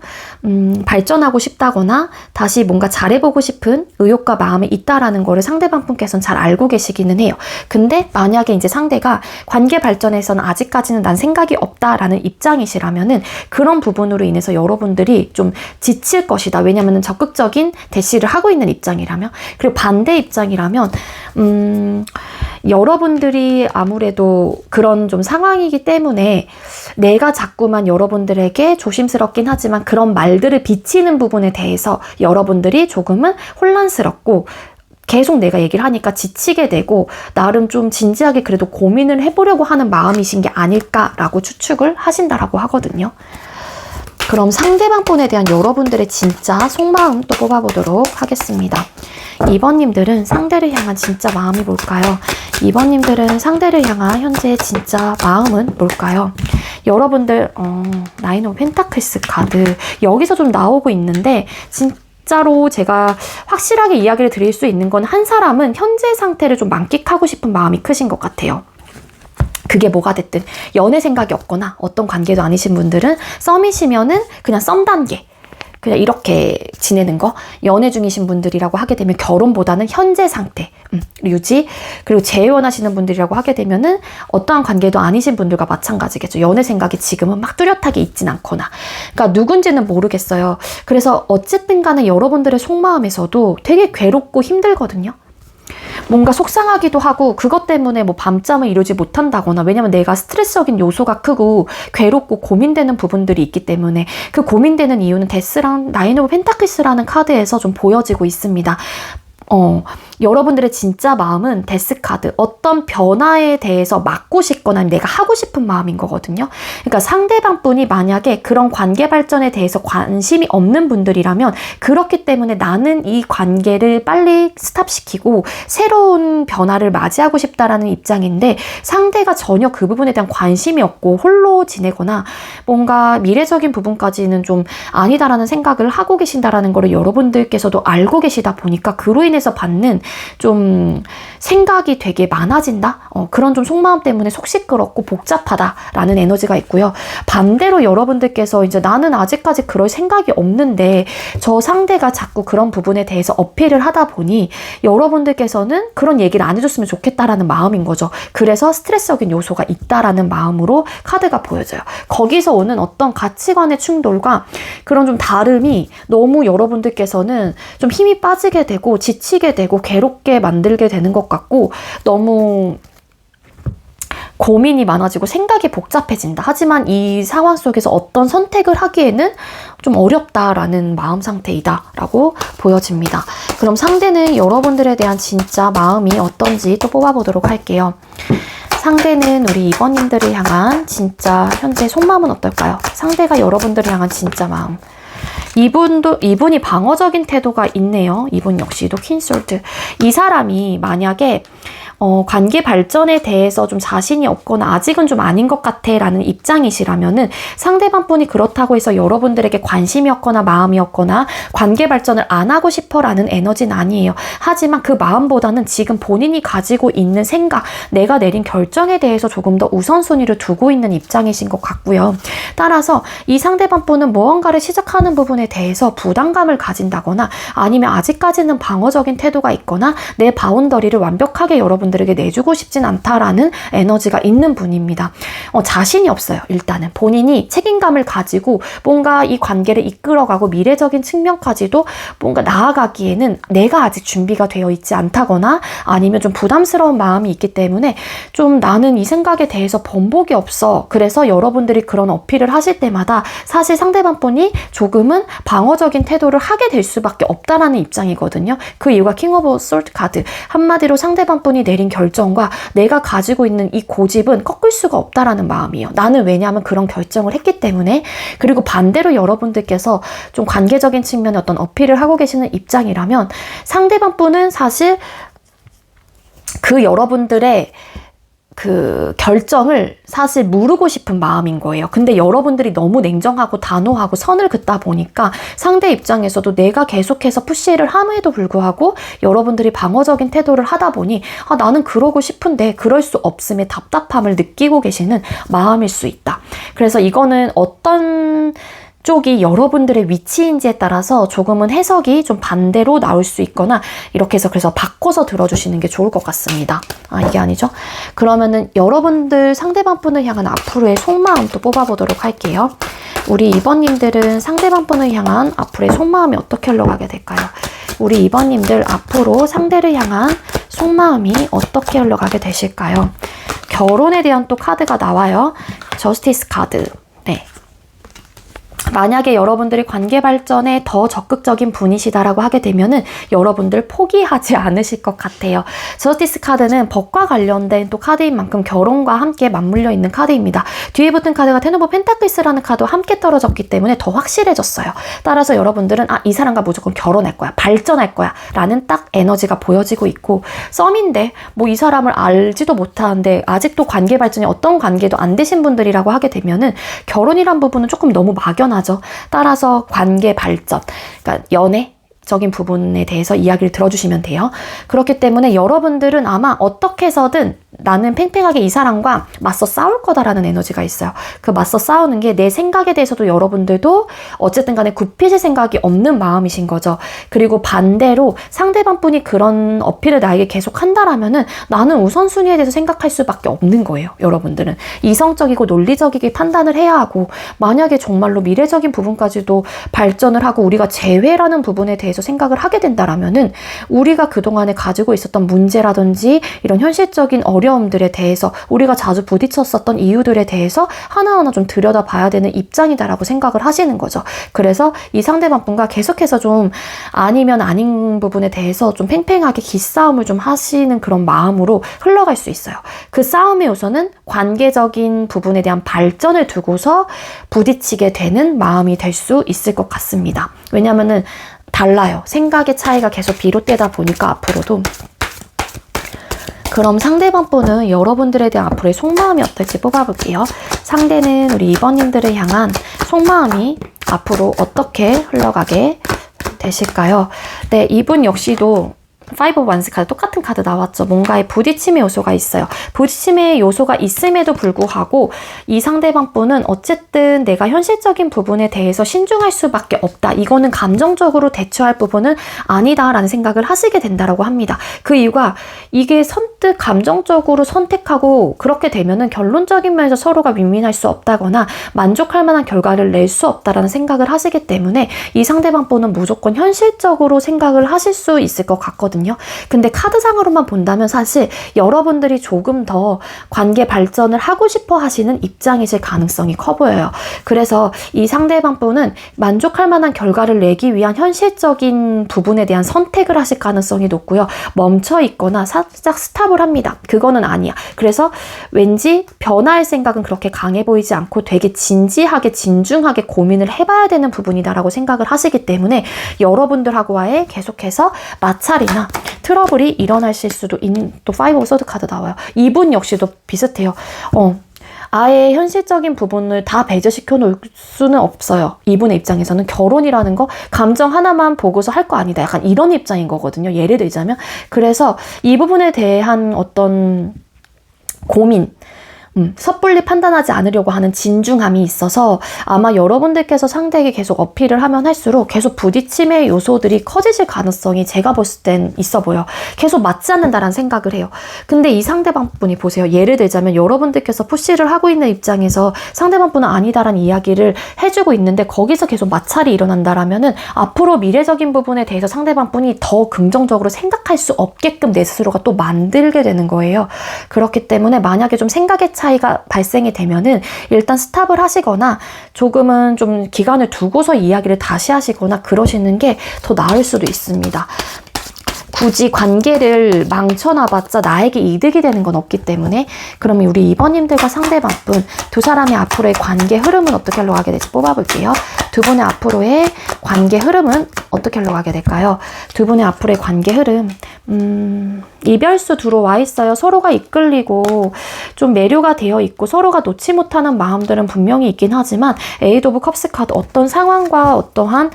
발전하고 싶다거나 다시 뭔가 잘해보고 싶은 의욕과 마음이 있다라는 거를 상대방 분께서는 잘 알고 계시기는 해요. 근데 만약에 이제 상대가 관계 발전에서는 아직까지는 난 생각이 없다라는 입장이시라면은 그런 부분으로 인해서 여러분들이 좀 지칠 것이다. 왜냐면은 적극적인 대시를 하고 있는 입장이라면, 그리고 반대 입장이라면 여러분들이 아무래도 그런 좀 상황이기 때문에 내가 자꾸만 여러분들에게 조심스럽긴 하지만 그런 말들을 비치는 부분에 대해서 여러분들이 조금은 혼란스럽고 계속 내가 얘기를 하니까 지치게 되고 나름 좀 진지하게 그래도 고민을 해보려고 하는 마음이신 게 아닐까라고 추측을 하신다라고 하거든요. 그럼 상대방 분에 대한 여러분들의 진짜 속마음 또 뽑아보도록 하겠습니다. 2번님들은 상대를 향한 진짜 마음이 뭘까요? 2번님들은 상대를 향한 현재의 진짜 마음은 뭘까요? 여러분들 나인 오브 펜타클스 카드 여기서 좀 나오고 있는데 진짜로 제가 확실하게 이야기를 드릴 수 있는 건 한 사람은 현재 상태를 좀 만끽하고 싶은 마음이 크신 것 같아요. 그게 뭐가 됐든 연애 생각이 없거나 어떤 관계도 아니신 분들은 썸이시면은 그냥 썸 단계 그냥 이렇게 지내는 거, 연애 중이신 분들이라고 하게 되면 결혼보다는 현재 상태 유지, 그리고 재혼하시는 분들이라고 하게 되면은 어떠한 관계도 아니신 분들과 마찬가지겠죠. 연애 생각이 지금은 막 뚜렷하게 있진 않거나, 그러니까 누군지는 모르겠어요. 그래서 어쨌든 간에 여러분들의 속마음에서도 되게 괴롭고 힘들거든요. 뭔가 속상하기도 하고 그것 때문에 뭐 밤잠을 이루지 못한다거나, 왜냐면 내가 스트레스적인 요소가 크고 괴롭고 고민되는 부분들이 있기 때문에 그 고민되는 이유는 데스랑 나인 오브 펜타클스라는 카드에서 좀 보여지고 있습니다. 여러분들의 진짜 마음은 데스카드, 어떤 변화에 대해서 맡고 싶거나 내가 하고 싶은 마음인 거거든요. 그러니까 상대방 분이 만약에 그런 관계 발전에 대해서 관심이 없는 분들이라면 그렇기 때문에 나는 이 관계를 빨리 스탑시키고 새로운 변화를 맞이하고 싶다라는 입장인데, 상대가 전혀 그 부분에 대한 관심이 없고 홀로 지내거나 뭔가 미래적인 부분까지는 좀 아니다라는 생각을 하고 계신다라는 거를 여러분들께서도 알고 계시다 보니까 그로 인해서 받는 좀 생각이 되게 많아진다? 그런 좀 속마음 때문에 속 시끄럽고 복잡하다라는 에너지가 있고요. 반대로 여러분들께서 이제 나는 아직까지 그럴 생각이 없는데 저 상대가 자꾸 그런 부분에 대해서 어필을 하다 보니 여러분들께서는 그런 얘기를 안 해줬으면 좋겠다라는 마음인 거죠. 그래서 스트레스적인 요소가 있다라는 마음으로 카드가 보여져요. 거기서 오는 어떤 가치관의 충돌과 그런 좀 다름이 너무 여러분들께서는 좀 힘이 빠지게 되고 지치게 되고 괴롭게 만들게 되는 것 같고, 너무 고민이 많아지고 생각이 복잡해진다. 하지만 이 상황 속에서 어떤 선택을 하기에는 좀 어렵다라는 마음 상태이다 라고 보여집니다. 그럼 상대는 여러분들에 대한 진짜 마음이 어떤지 또 뽑아보도록 할게요. 상대는 우리 2번님들을 향한 진짜 현재 속마음은 어떨까요? 상대가 여러분들을 향한 진짜 마음. 이분이 방어적인 태도가 있네요. 이분 역시도 퀸솔드. 이 사람이 만약에 관계 발전에 대해서 좀 자신이 없거나 아직은 좀 아닌 것 같아 라는 입장이시라면은 상대방 분이 그렇다고 해서 여러분들에게 관심이 없거나 마음이 없거나 관계 발전을 안 하고 싶어 라는 에너지는 아니에요. 하지만 그 마음보다는 지금 본인이 가지고 있는 생각, 내가 내린 결정에 대해서 조금 더 우선순위를 두고 있는 입장이신 것 같고요. 따라서 이 상대방 분은 무언가를 시작하는 부분에 대해서 부담감을 가진다거나 아니면 아직까지는 방어적인 태도가 있거나 내 바운더리를 완벽하게 여러분들에게 내주고 싶진 않다라는 에너지가 있는 분입니다. 자신이 없어요. 일단은 본인이 책임감을 가지고 뭔가 이 관계를 이끌어가고 미래적인 측면까지도 뭔가 나아가기에는 내가 아직 준비가 되어 있지 않다거나 아니면 좀 부담스러운 마음이 있기 때문에 좀 나는 이 생각에 대해서 번복이 없어. 그래서 여러분들이 그런 어필을 하실 때마다 사실 상대방 분이 조금은 방어적인 태도를 하게 될 수밖에 없다라는 입장이거든요. 그 이유가 킹 오브 솔트 카드. 한마디로 상대방 분이 내린 결정과 내가 가지고 있는 이 고집은 꺾을 수가 없다라는 마음이에요. 나는 왜냐하면 그런 결정을 했기 때문에. 그리고 반대로 여러분들께서 좀 관계적인 측면에 어떤 어필을 하고 계시는 입장이라면 상대방 분은 사실 그 여러분들의 그 결정을 사실 무르고 싶은 마음인 거예요. 근데 여러분들이 너무 냉정하고 단호하고 선을 긋다 보니까 상대 입장에서도 내가 계속해서 푸시를 함에도 불구하고 여러분들이 방어적인 태도를 하다 보니 나는 그러고 싶은데 그럴 수 없음에 답답함을 느끼고 계시는 마음일 수 있다. 그래서 이거는 어떤 쪽이 여러분들의 위치인지에 따라서 조금은 해석이 좀 반대로 나올 수 있거나 이렇게 해서 그래서 바꿔서 들어주시는 게 좋을 것 같습니다. 이게 아니죠? 그러면은 여러분들 상대방 분을 향한 앞으로의 속마음 또 뽑아보도록 할게요. 우리 2번님들은 상대방 분을 향한 앞으로의 속마음이 어떻게 흘러가게 될까요? 우리 2번님들 앞으로 상대를 향한 속마음이 어떻게 흘러가게 되실까요? 결혼에 대한 또 카드가 나와요. 저스티스 카드. 네. 만약에 여러분들이 관계 발전에 더 적극적인 분이시다라고 하게 되면은 여러분들 포기하지 않으실 것 같아요. 저스티스 카드는 법과 관련된 또 카드인 만큼 결혼과 함께 맞물려 있는 카드입니다. 뒤에 붙은 카드가 텐 오브 펜타클스라는 카드와 함께 떨어졌기 때문에 더 확실해졌어요. 따라서 여러분들은 이 사람과 무조건 결혼할 거야, 발전할 거야 라는 딱 에너지가 보여지고 있고, 썸인데 뭐 이 사람을 알지도 못하는데 아직도 관계 발전이 어떤 관계도 안 되신 분들이라고 하게 되면은 결혼이란 부분은 조금 너무 막연하죠. 따라서 관계 발전, 그러니까 연애적인 부분에 대해서 이야기를 들어주시면 돼요. 그렇기 때문에 여러분들은 아마 어떻게 해서든 나는 팽팽하게 이 사람과 맞서 싸울 거다라는 에너지가 있어요. 그 맞서 싸우는 게 내 생각에 대해서도 여러분들도 어쨌든 간에 굽히실 생각이 없는 마음이신 거죠. 그리고 반대로 상대방 분이 그런 어필을 나에게 계속 한다라면은 나는 우선순위에 대해서 생각할 수밖에 없는 거예요. 여러분들은 이성적이고 논리적이게 판단을 해야 하고, 만약에 정말로 미래적인 부분까지도 발전을 하고 우리가 재회라는 부분에 대해서 생각을 하게 된다라면은 우리가 그동안에 가지고 있었던 문제라든지 이런 현실적인 어려움들에 대해서 우리가 자주 부딪혔었던 이유들에 대해서 하나하나 좀 들여다봐야 되는 입장이다라고 생각을 하시는 거죠. 그래서 이 상대방 분과 계속해서 좀 아니면 아닌 부분에 대해서 좀 팽팽하게 기싸움을 좀 하시는 그런 마음으로 흘러갈 수 있어요. 그 싸움의 요소는 관계적인 부분에 대한 발전을 두고서 부딪히게 되는 마음이 될 수 있을 것 같습니다. 왜냐면은 달라요. 생각의 차이가 계속 비롯되다 보니까 앞으로도. 그럼 상대방 분은 여러분들에 대한 앞으로의 속마음이 어떨지 뽑아볼게요. 상대는 우리 2번님들을 향한 속마음이 앞으로 어떻게 흘러가게 되실까요? 네, 이분 역시도 5 of Wands 카드 똑같은 카드 나왔죠. 뭔가의 부딪힘의 요소가 있어요. 부딪힘의 요소가 있음에도 불구하고 이 상대방 분은 어쨌든 내가 현실적인 부분에 대해서 신중할 수밖에 없다. 이거는 감정적으로 대처할 부분은 아니다라는 생각을 하시게 된다라고 합니다. 그 이유가 이게 선뜻 감정적으로 선택하고 그렇게 되면은 결론적인 면에서 서로가 윈윈할 수 없다거나 만족할 만한 결과를 낼 수 없다라는 생각을 하시기 때문에 이 상대방 분은 무조건 현실적으로 생각을 하실 수 있을 것 같거든요. 있거든요. 근데 카드상으로만 본다면 사실 여러분들이 조금 더 관계 발전을 하고 싶어 하시는 입장이실 가능성이 커 보여요. 그래서 이 상대방 분은 만족할 만한 결과를 내기 위한 현실적인 부분에 대한 선택을 하실 가능성이 높고요. 멈춰 있거나 살짝 스탑을 합니다. 그거는 아니야. 그래서 왠지 변화할 생각은 그렇게 강해 보이지 않고 되게 진지하게 진중하게 고민을 해봐야 되는 부분이다라고 생각을 하시기 때문에 여러분들하고와의 계속해서 마찰이나 트러블이 일어나실 수도 있는, 또 파이브 오브 소드 카드 나와요. 이분 역시도 비슷해요. 아예 현실적인 부분을 다 배제시켜 놓을 수는 없어요. 이분의 입장에서는 결혼이라는 거 감정 하나만 보고서 할 거 아니다. 약간 이런 입장인 거거든요. 예를 들자면. 그래서 이 부분에 대한 어떤 고민, 섣불리 판단하지 않으려고 하는 진중함이 있어서 아마 여러분들께서 상대에게 계속 어필을 하면 할수록 계속 부딪힘의 요소들이 커지실 가능성이 제가 봤을 땐 있어 보여. 계속 맞지 않는다라는 생각을 해요. 근데 이 상대방 분이 보세요. 예를 들자면 여러분들께서 푸시를 하고 있는 입장에서 상대방 분은 아니다라는 이야기를 해주고 있는데 거기서 계속 마찰이 일어난다라면은 앞으로 미래적인 부분에 대해서 상대방 분이 더 긍정적으로 생각할 수 없게끔 내 스스로가 또 만들게 되는 거예요. 그렇기 때문에 만약에 좀 생각의 차이가 발생이 되면은 일단 스탑을 하시거나 조금은 좀 기간을 두고서 이야기를 다시 하시거나 그러시는 게 더 나을 수도 있습니다. 굳이 관계를 망쳐놔봤자 나에게 이득이 되는 건 없기 때문에. 그러면 우리 2번님들과 상대방 분 두 사람의 앞으로의 관계 흐름은 어떻게 흘러가게 될지 뽑아볼게요. 두 분의 앞으로의 관계 흐름은 어떻게 흘러가게 될까요? 두 분의 앞으로의 관계 흐름, 이별수 들어와 있어요. 서로가 이끌리고 좀 매료가 되어 있고 서로가 놓지 못하는 마음들은 분명히 있긴 하지만 에이드 오브 컵스 카드, 어떤 상황과 어떠한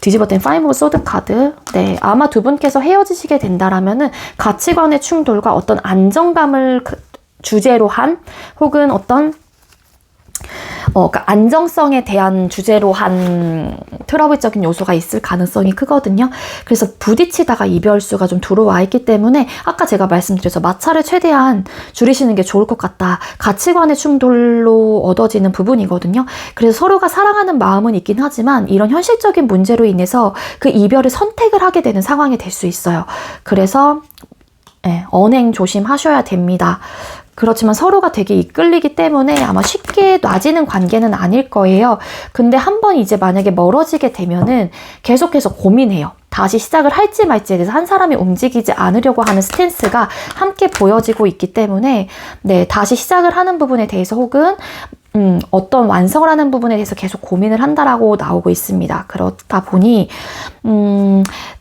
뒤집어진 파이브 오브 소드 카드. 네, 아마 두 분께서 헤어지시게 된다라면은 가치관의 충돌과 어떤 안정감을 주제로 한, 혹은 어떤 그러니까 안정성에 대한 주제로 한 트러블적인 요소가 있을 가능성이 크거든요. 그래서 부딪히다가 이별수가 좀 들어와 있기 때문에 아까 제가 말씀드려서 마찰을 최대한 줄이시는 게 좋을 것 같다. 가치관의 충돌로 얻어지는 부분이거든요. 그래서 서로가 사랑하는 마음은 있긴 하지만 이런 현실적인 문제로 인해서 그 이별을 선택을 하게 되는 상황이 될 수 있어요. 그래서 언행 조심하셔야 됩니다. 그렇지만 서로가 되게 이끌리기 때문에 아마 쉽게 놔지는 관계는 아닐 거예요. 근데 한번 이제 만약에 멀어지게 되면은 계속해서 고민해요. 다시 시작을 할지 말지에 대해서 한 사람이 움직이지 않으려고 하는 스탠스가 함께 보여지고 있기 때문에 다시 시작을 하는 부분에 대해서 혹은 어떤 완성을 하는 부분에 대해서 계속 고민을 한다라고 나오고 있습니다. 그렇다 보니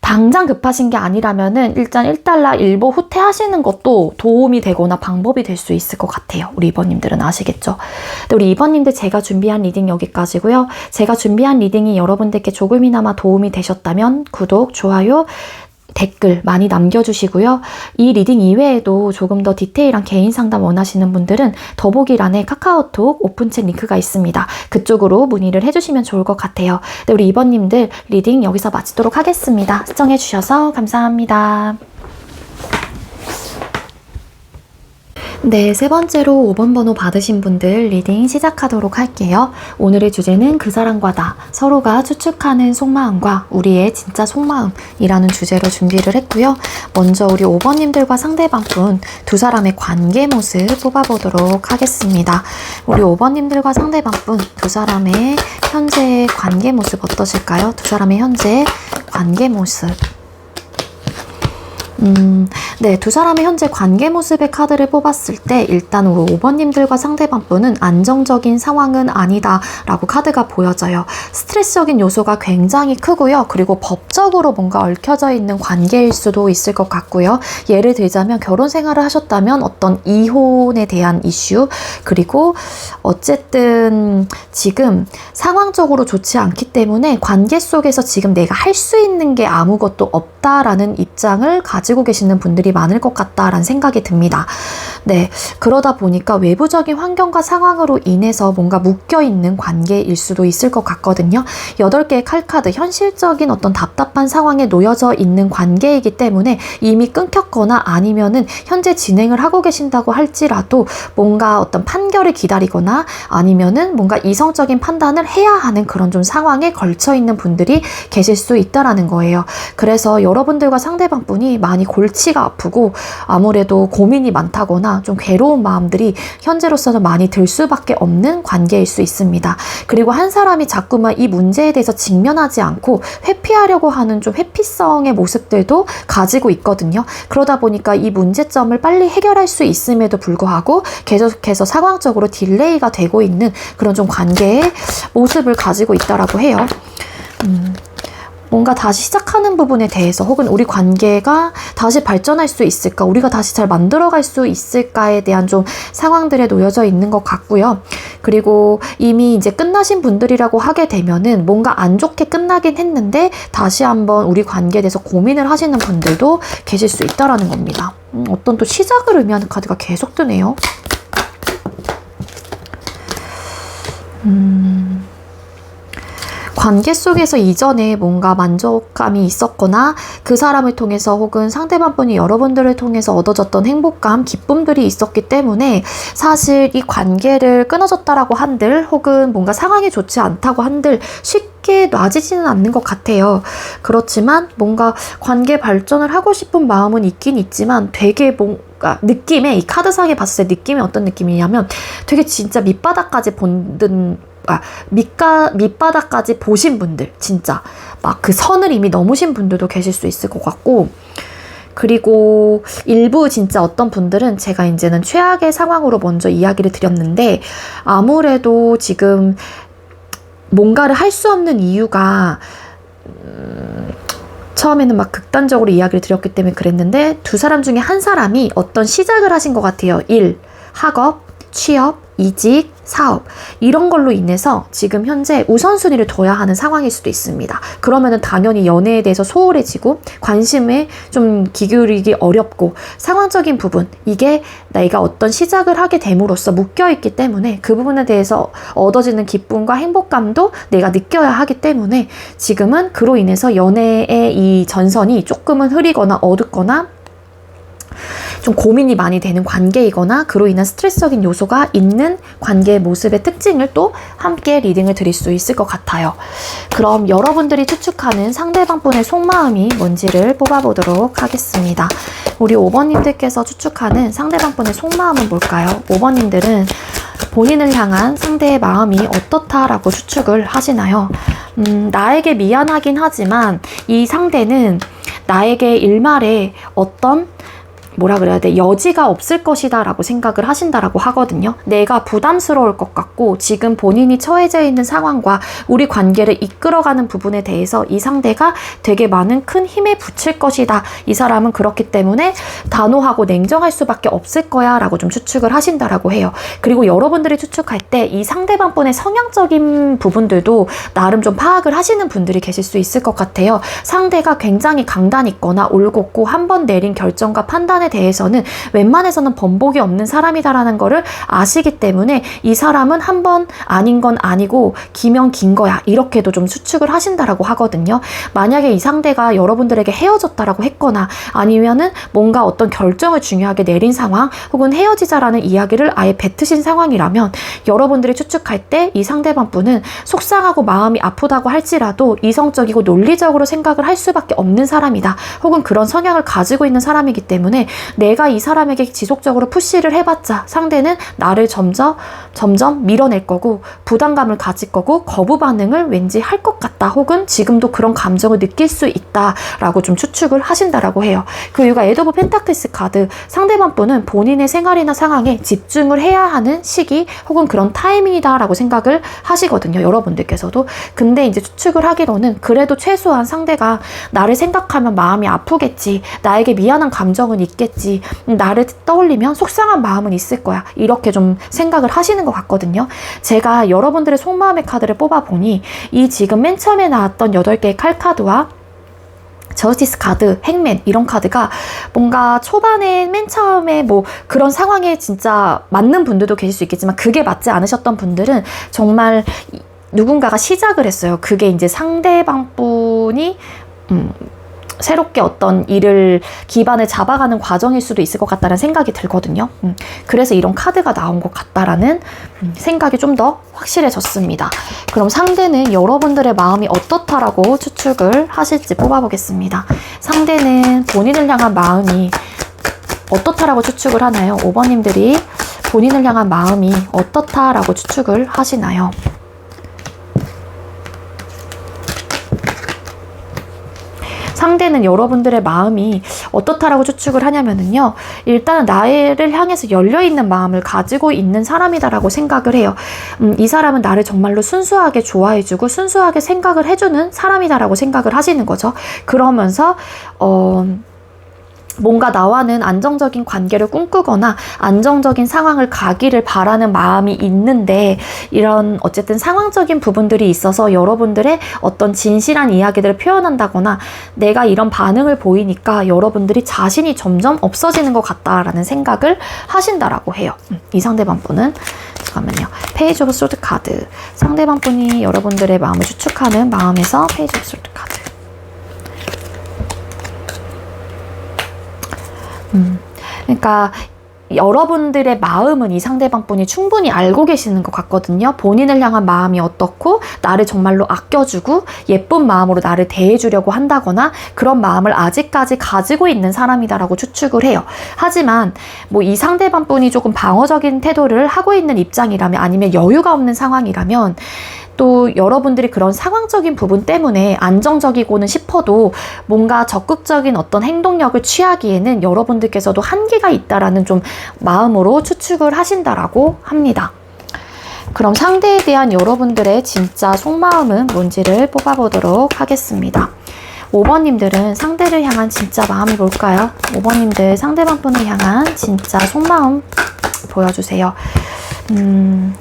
당장 급하신 게 아니라면은 일단 1달러 일보 후퇴하시는 것도 도움이 되거나 방법이 될 수 있을 것 같아요. 우리 2번님들은 아시겠죠? 근데 우리 2번님들 제가 준비한 리딩 여기까지고요. 제가 준비한 리딩이 여러분들께 조금이나마 도움이 되셨다면 구독, 좋아요, 댓글 많이 남겨주시고요. 이 리딩 이외에도 조금 더 디테일한 개인 상담 원하시는 분들은 더보기란에 카카오톡 오픈챗 링크가 있습니다. 그쪽으로 문의를 해주시면 좋을 것 같아요. 네, 우리 2번님들 리딩 여기서 마치도록 하겠습니다. 시청해주셔서 감사합니다. 네, 세 번째로 5번 번호 받으신 분들 리딩 시작하도록 할게요. 오늘의 주제는 그 사람과 나, 서로가 추측하는 속마음과 우리의 진짜 속마음이라는 주제로 준비를 했고요. 먼저 우리 5번님들과 상대방분 두 사람의 관계 모습 뽑아보도록 하겠습니다. 우리 5번님들과 상대방분 두 사람의 현재의 관계 모습 어떠실까요? 두 사람의 현재 관계 모습. 네, 두 사람의 현재 관계 모습의 카드를 뽑았을 때 일단 우리 5번님들과 상대방분은 안정적인 상황은 아니다 라고 카드가 보여져요. 스트레스적인 요소가 굉장히 크고요. 그리고 법적으로 뭔가 얽혀져 있는 관계일 수도 있을 것 같고요. 예를 들자면 결혼 생활을 하셨다면 어떤 이혼에 대한 이슈, 그리고 어쨌든 지금 상황적으로 좋지 않기 때문에 관계 속에서 지금 내가 할 수 있는 게 아무것도 없다라는 입장을 가지고 가지고 계시는 분들이 많을 것 같다라는 생각이 듭니다. 네, 그러다 보니까 외부적인 환경과 상황으로 인해서 뭔가 묶여있는 관계일 수도 있을 것 같거든요. 8개의 칼카드, 현실적인 어떤 답답한 상황에 놓여져 있는 관계이기 때문에 이미 끊겼거나 아니면은 현재 진행을 하고 계신다고 할지라도 뭔가 어떤 판결을 기다리거나 아니면은 뭔가 이성적인 판단을 해야 하는 그런 좀 상황에 걸쳐 있는 분들이 계실 수 있다라는 거예요. 그래서 여러분들과 상대방분이 많이 골치가 아프고 아무래도 고민이 많다거나 좀 괴로운 마음들이 현재로서는 많이 들 수밖에 없는 관계일 수 있습니다. 그리고 한 사람이 자꾸만 이 문제에 대해서 직면하지 않고 회피하려고 하는 좀 회피성의 모습들도 가지고 있거든요. 그러다 보니까 이 문제점을 빨리 해결할 수 있음에도 불구하고 계속해서 상황적으로 딜레이가 되고 있는 그런 좀 관계의 모습을 가지고 있다라고 해요. 뭔가 다시 시작하는 부분에 대해서 혹은 우리 관계가 다시 발전할 수 있을까, 우리가 다시 잘 만들어갈 수 있을까에 대한 좀 상황들에 놓여져 있는 것 같고요. 그리고 이미 이제 끝나신 분들이라고 하게 되면은 뭔가 안 좋게 끝나긴 했는데 다시 한번 우리 관계에 대해서 고민을 하시는 분들도 계실 수 있다라는 겁니다. 어떤 또 시작을 의미하는 카드가 계속 뜨네요. 관계 속에서 이전에 뭔가 만족감이 있었거나 그 사람을 통해서 혹은 상대방분이 여러분들을 통해서 얻어졌던 행복감, 기쁨들이 있었기 때문에 사실 이 관계를 끊어졌다라고 한들 혹은 뭔가 상황이 좋지 않다고 한들 쉽게 놔지지는 않는 것 같아요. 그렇지만 뭔가 관계 발전을 하고 싶은 마음은 있긴 있지만 되게 뭔가 느낌에, 이 카드상에 봤을 때 느낌이 어떤 느낌이냐면 되게 진짜 밑바닥까지 보신 분들, 진짜 막 그 선을 이미 넘으신 분들도 계실 수 있을 것 같고, 그리고 일부 진짜 어떤 분들은 제가 이제는 최악의 상황으로 먼저 이야기를 드렸는데 아무래도 지금 뭔가를 할 수 없는 이유가 처음에는 막 극단적으로 이야기를 드렸기 때문에 그랬는데 두 사람 중에 한 사람이 어떤 시작을 하신 것 같아요. 일, 학업, 취업, 이직, 사업 이런 걸로 인해서 지금 현재 우선순위를 둬야 하는 상황일 수도 있습니다. 그러면은 당연히 연애에 대해서 소홀해지고 관심에 좀 기울이기 어렵고 상황적인 부분, 이게 내가 어떤 시작을 하게 됨으로써 묶여있기 때문에 그 부분에 대해서 얻어지는 기쁨과 행복감도 내가 느껴야 하기 때문에 지금은 그로 인해서 연애의 이 전선이 조금은 흐리거나 어둡거나 좀 고민이 많이 되는 관계이거나 그로 인한 스트레스적인 요소가 있는 관계의 모습의 특징을 또 함께 리딩을 드릴 수 있을 것 같아요. 그럼 여러분들이 추측하는 상대방분의 속마음이 뭔지를 뽑아보도록 하겠습니다. 우리 5번님들께서 추측하는 상대방분의 속마음은 뭘까요? 5번님들은 본인을 향한 상대의 마음이 어떻다라고 추측을 하시나요? 나에게 미안하긴 하지만 이 상대는 나에게 일말에 어떤 뭐라 그래야 돼? 여지가 없을 것이다 라고 생각을 하신다라고 하거든요. 내가 부담스러울 것 같고 지금 본인이 처해져 있는 상황과 우리 관계를 이끌어가는 부분에 대해서 이 상대가 되게 많은 큰 힘에 붙일 것이다. 이 사람은 그렇기 때문에 단호하고 냉정할 수밖에 없을 거야 라고 좀 추측을 하신다라고 해요. 그리고 여러분들이 추측할 때 이 상대방분의 성향적인 부분들도 나름 좀 파악을 하시는 분들이 계실 수 있을 것 같아요. 상대가 굉장히 강단 있거나 올곧고 한 번 내린 결정과 판단에 대해서는 웬만해서는 번복이 없는 사람이다라는 거를 아시기 때문에 이 사람은 한 번 아닌 건 아니고 기면 긴 거야 이렇게도 좀 추측을 하신다라고 하거든요. 만약에 이 상대가 여러분들에게 헤어졌다라고 했거나 아니면은 뭔가 어떤 결정을 중요하게 내린 상황 혹은 헤어지자라는 이야기를 아예 뱉으신 상황이라면 여러분들이 추측할 때 이 상대방 분은 속상하고 마음이 아프다고 할지라도 이성적이고 논리적으로 생각을 할 수밖에 없는 사람이다. 혹은 그런 성향을 가지고 있는 사람이기 때문에 내가 이 사람에게 지속적으로 푸시를 해봤자 상대는 나를 점점 밀어낼 거고 부담감을 가질 거고 거부 반응을 왠지 할 것 같다. 혹은 지금도 그런 감정을 느낄 수 있다라고 좀 추측을 하신다라고 해요. 그 이유가 에이드 오브 펜타클스 카드, 상대방 분은 본인의 생활이나 상황에 집중을 해야 하는 시기 혹은 그런 타이밍이다라고 생각을 하시거든요. 여러분들께서도. 근데 이제 추측을 하기로는 그래도 최소한 상대가 나를 생각하면 마음이 아프겠지. 나에게 미안한 감정은 있겠지. 나를 떠올리면 속상한 마음은 있을 거야. 이렇게 좀 생각을 하시는 것 같거든요. 제가 여러분들의 속마음의 카드를 뽑아보니 이 지금 맨 처음에 나왔던 8개의 칼카드와 저스티스 카드, 행맨 이런 카드가 뭔가 초반에 맨 처음에 뭐 그런 상황에 진짜 맞는 분들도 계실 수 있겠지만 그게 맞지 않으셨던 분들은 정말 누군가가 시작을 했어요. 그게 이제 상대방 분이 새롭게 어떤 일을 기반을 잡아가는 과정일 수도 있을 것 같다는 생각이 들거든요. 그래서 이런 카드가 나온 것 같다라는 생각이 좀 더 확실해졌습니다. 그럼 상대는 여러분들의 마음이 어떻다라고 추측을 하실지 뽑아보겠습니다. 상대는 본인을 향한 마음이 어떻다라고 추측을 하나요? 5번님들이 본인을 향한 마음이 어떻다라고 추측을 하시나요? 상대는 여러분들의 마음이 어떻다라고 추측을 하냐면은요, 일단은 나를 향해서 열려있는 마음을 가지고 있는 사람이다라고 생각을 해요. 이 사람은 나를 정말로 순수하게 좋아해주고 순수하게 생각을 해주는 사람이다라고 생각을 하시는 거죠. 그러면서 뭔가 나와는 안정적인 관계를 꿈꾸거나 안정적인 상황을 가기를 바라는 마음이 있는데, 이런 어쨌든 상황적인 부분들이 있어서 여러분들의 어떤 진실한 이야기들을 표현한다거나 내가 이런 반응을 보이니까 여러분들이 자신이 점점 없어지는 것 같다라는 생각을 하신다라고 해요. 이 상대방 분은 잠깐만요. 페이지 오브 소드 카드. 상대방 분이 여러분들의 마음을 추측하는 마음에서 페이지 오브 소드 카드. 그러니까 여러분들의 마음은 이 상대방 분이 충분히 알고 계시는 것 같거든요. 본인을 향한 마음이 어떻고 나를 정말로 아껴주고 예쁜 마음으로 나를 대해주려고 한다거나 그런 마음을 아직까지 가지고 있는 사람이다라고 추측을 해요. 하지만 뭐 이 상대방 분이 조금 방어적인 태도를 하고 있는 입장이라면, 아니면 여유가 없는 상황이라면, 또 여러분들이 그런 상황적인 부분 때문에 안정적이고는 싶어도 뭔가 적극적인 어떤 행동력을 취하기에는 여러분들께서도 한계가 있다라는 좀 마음으로 추측을 하신다라고 합니다. 그럼 상대에 대한 여러분들의 진짜 속마음은 뭔지를 뽑아보도록 하겠습니다. 5번님들은 상대를 향한 진짜 마음이 뭘까요? 5번님들 상대방 분을 향한 진짜 속마음 보여주세요.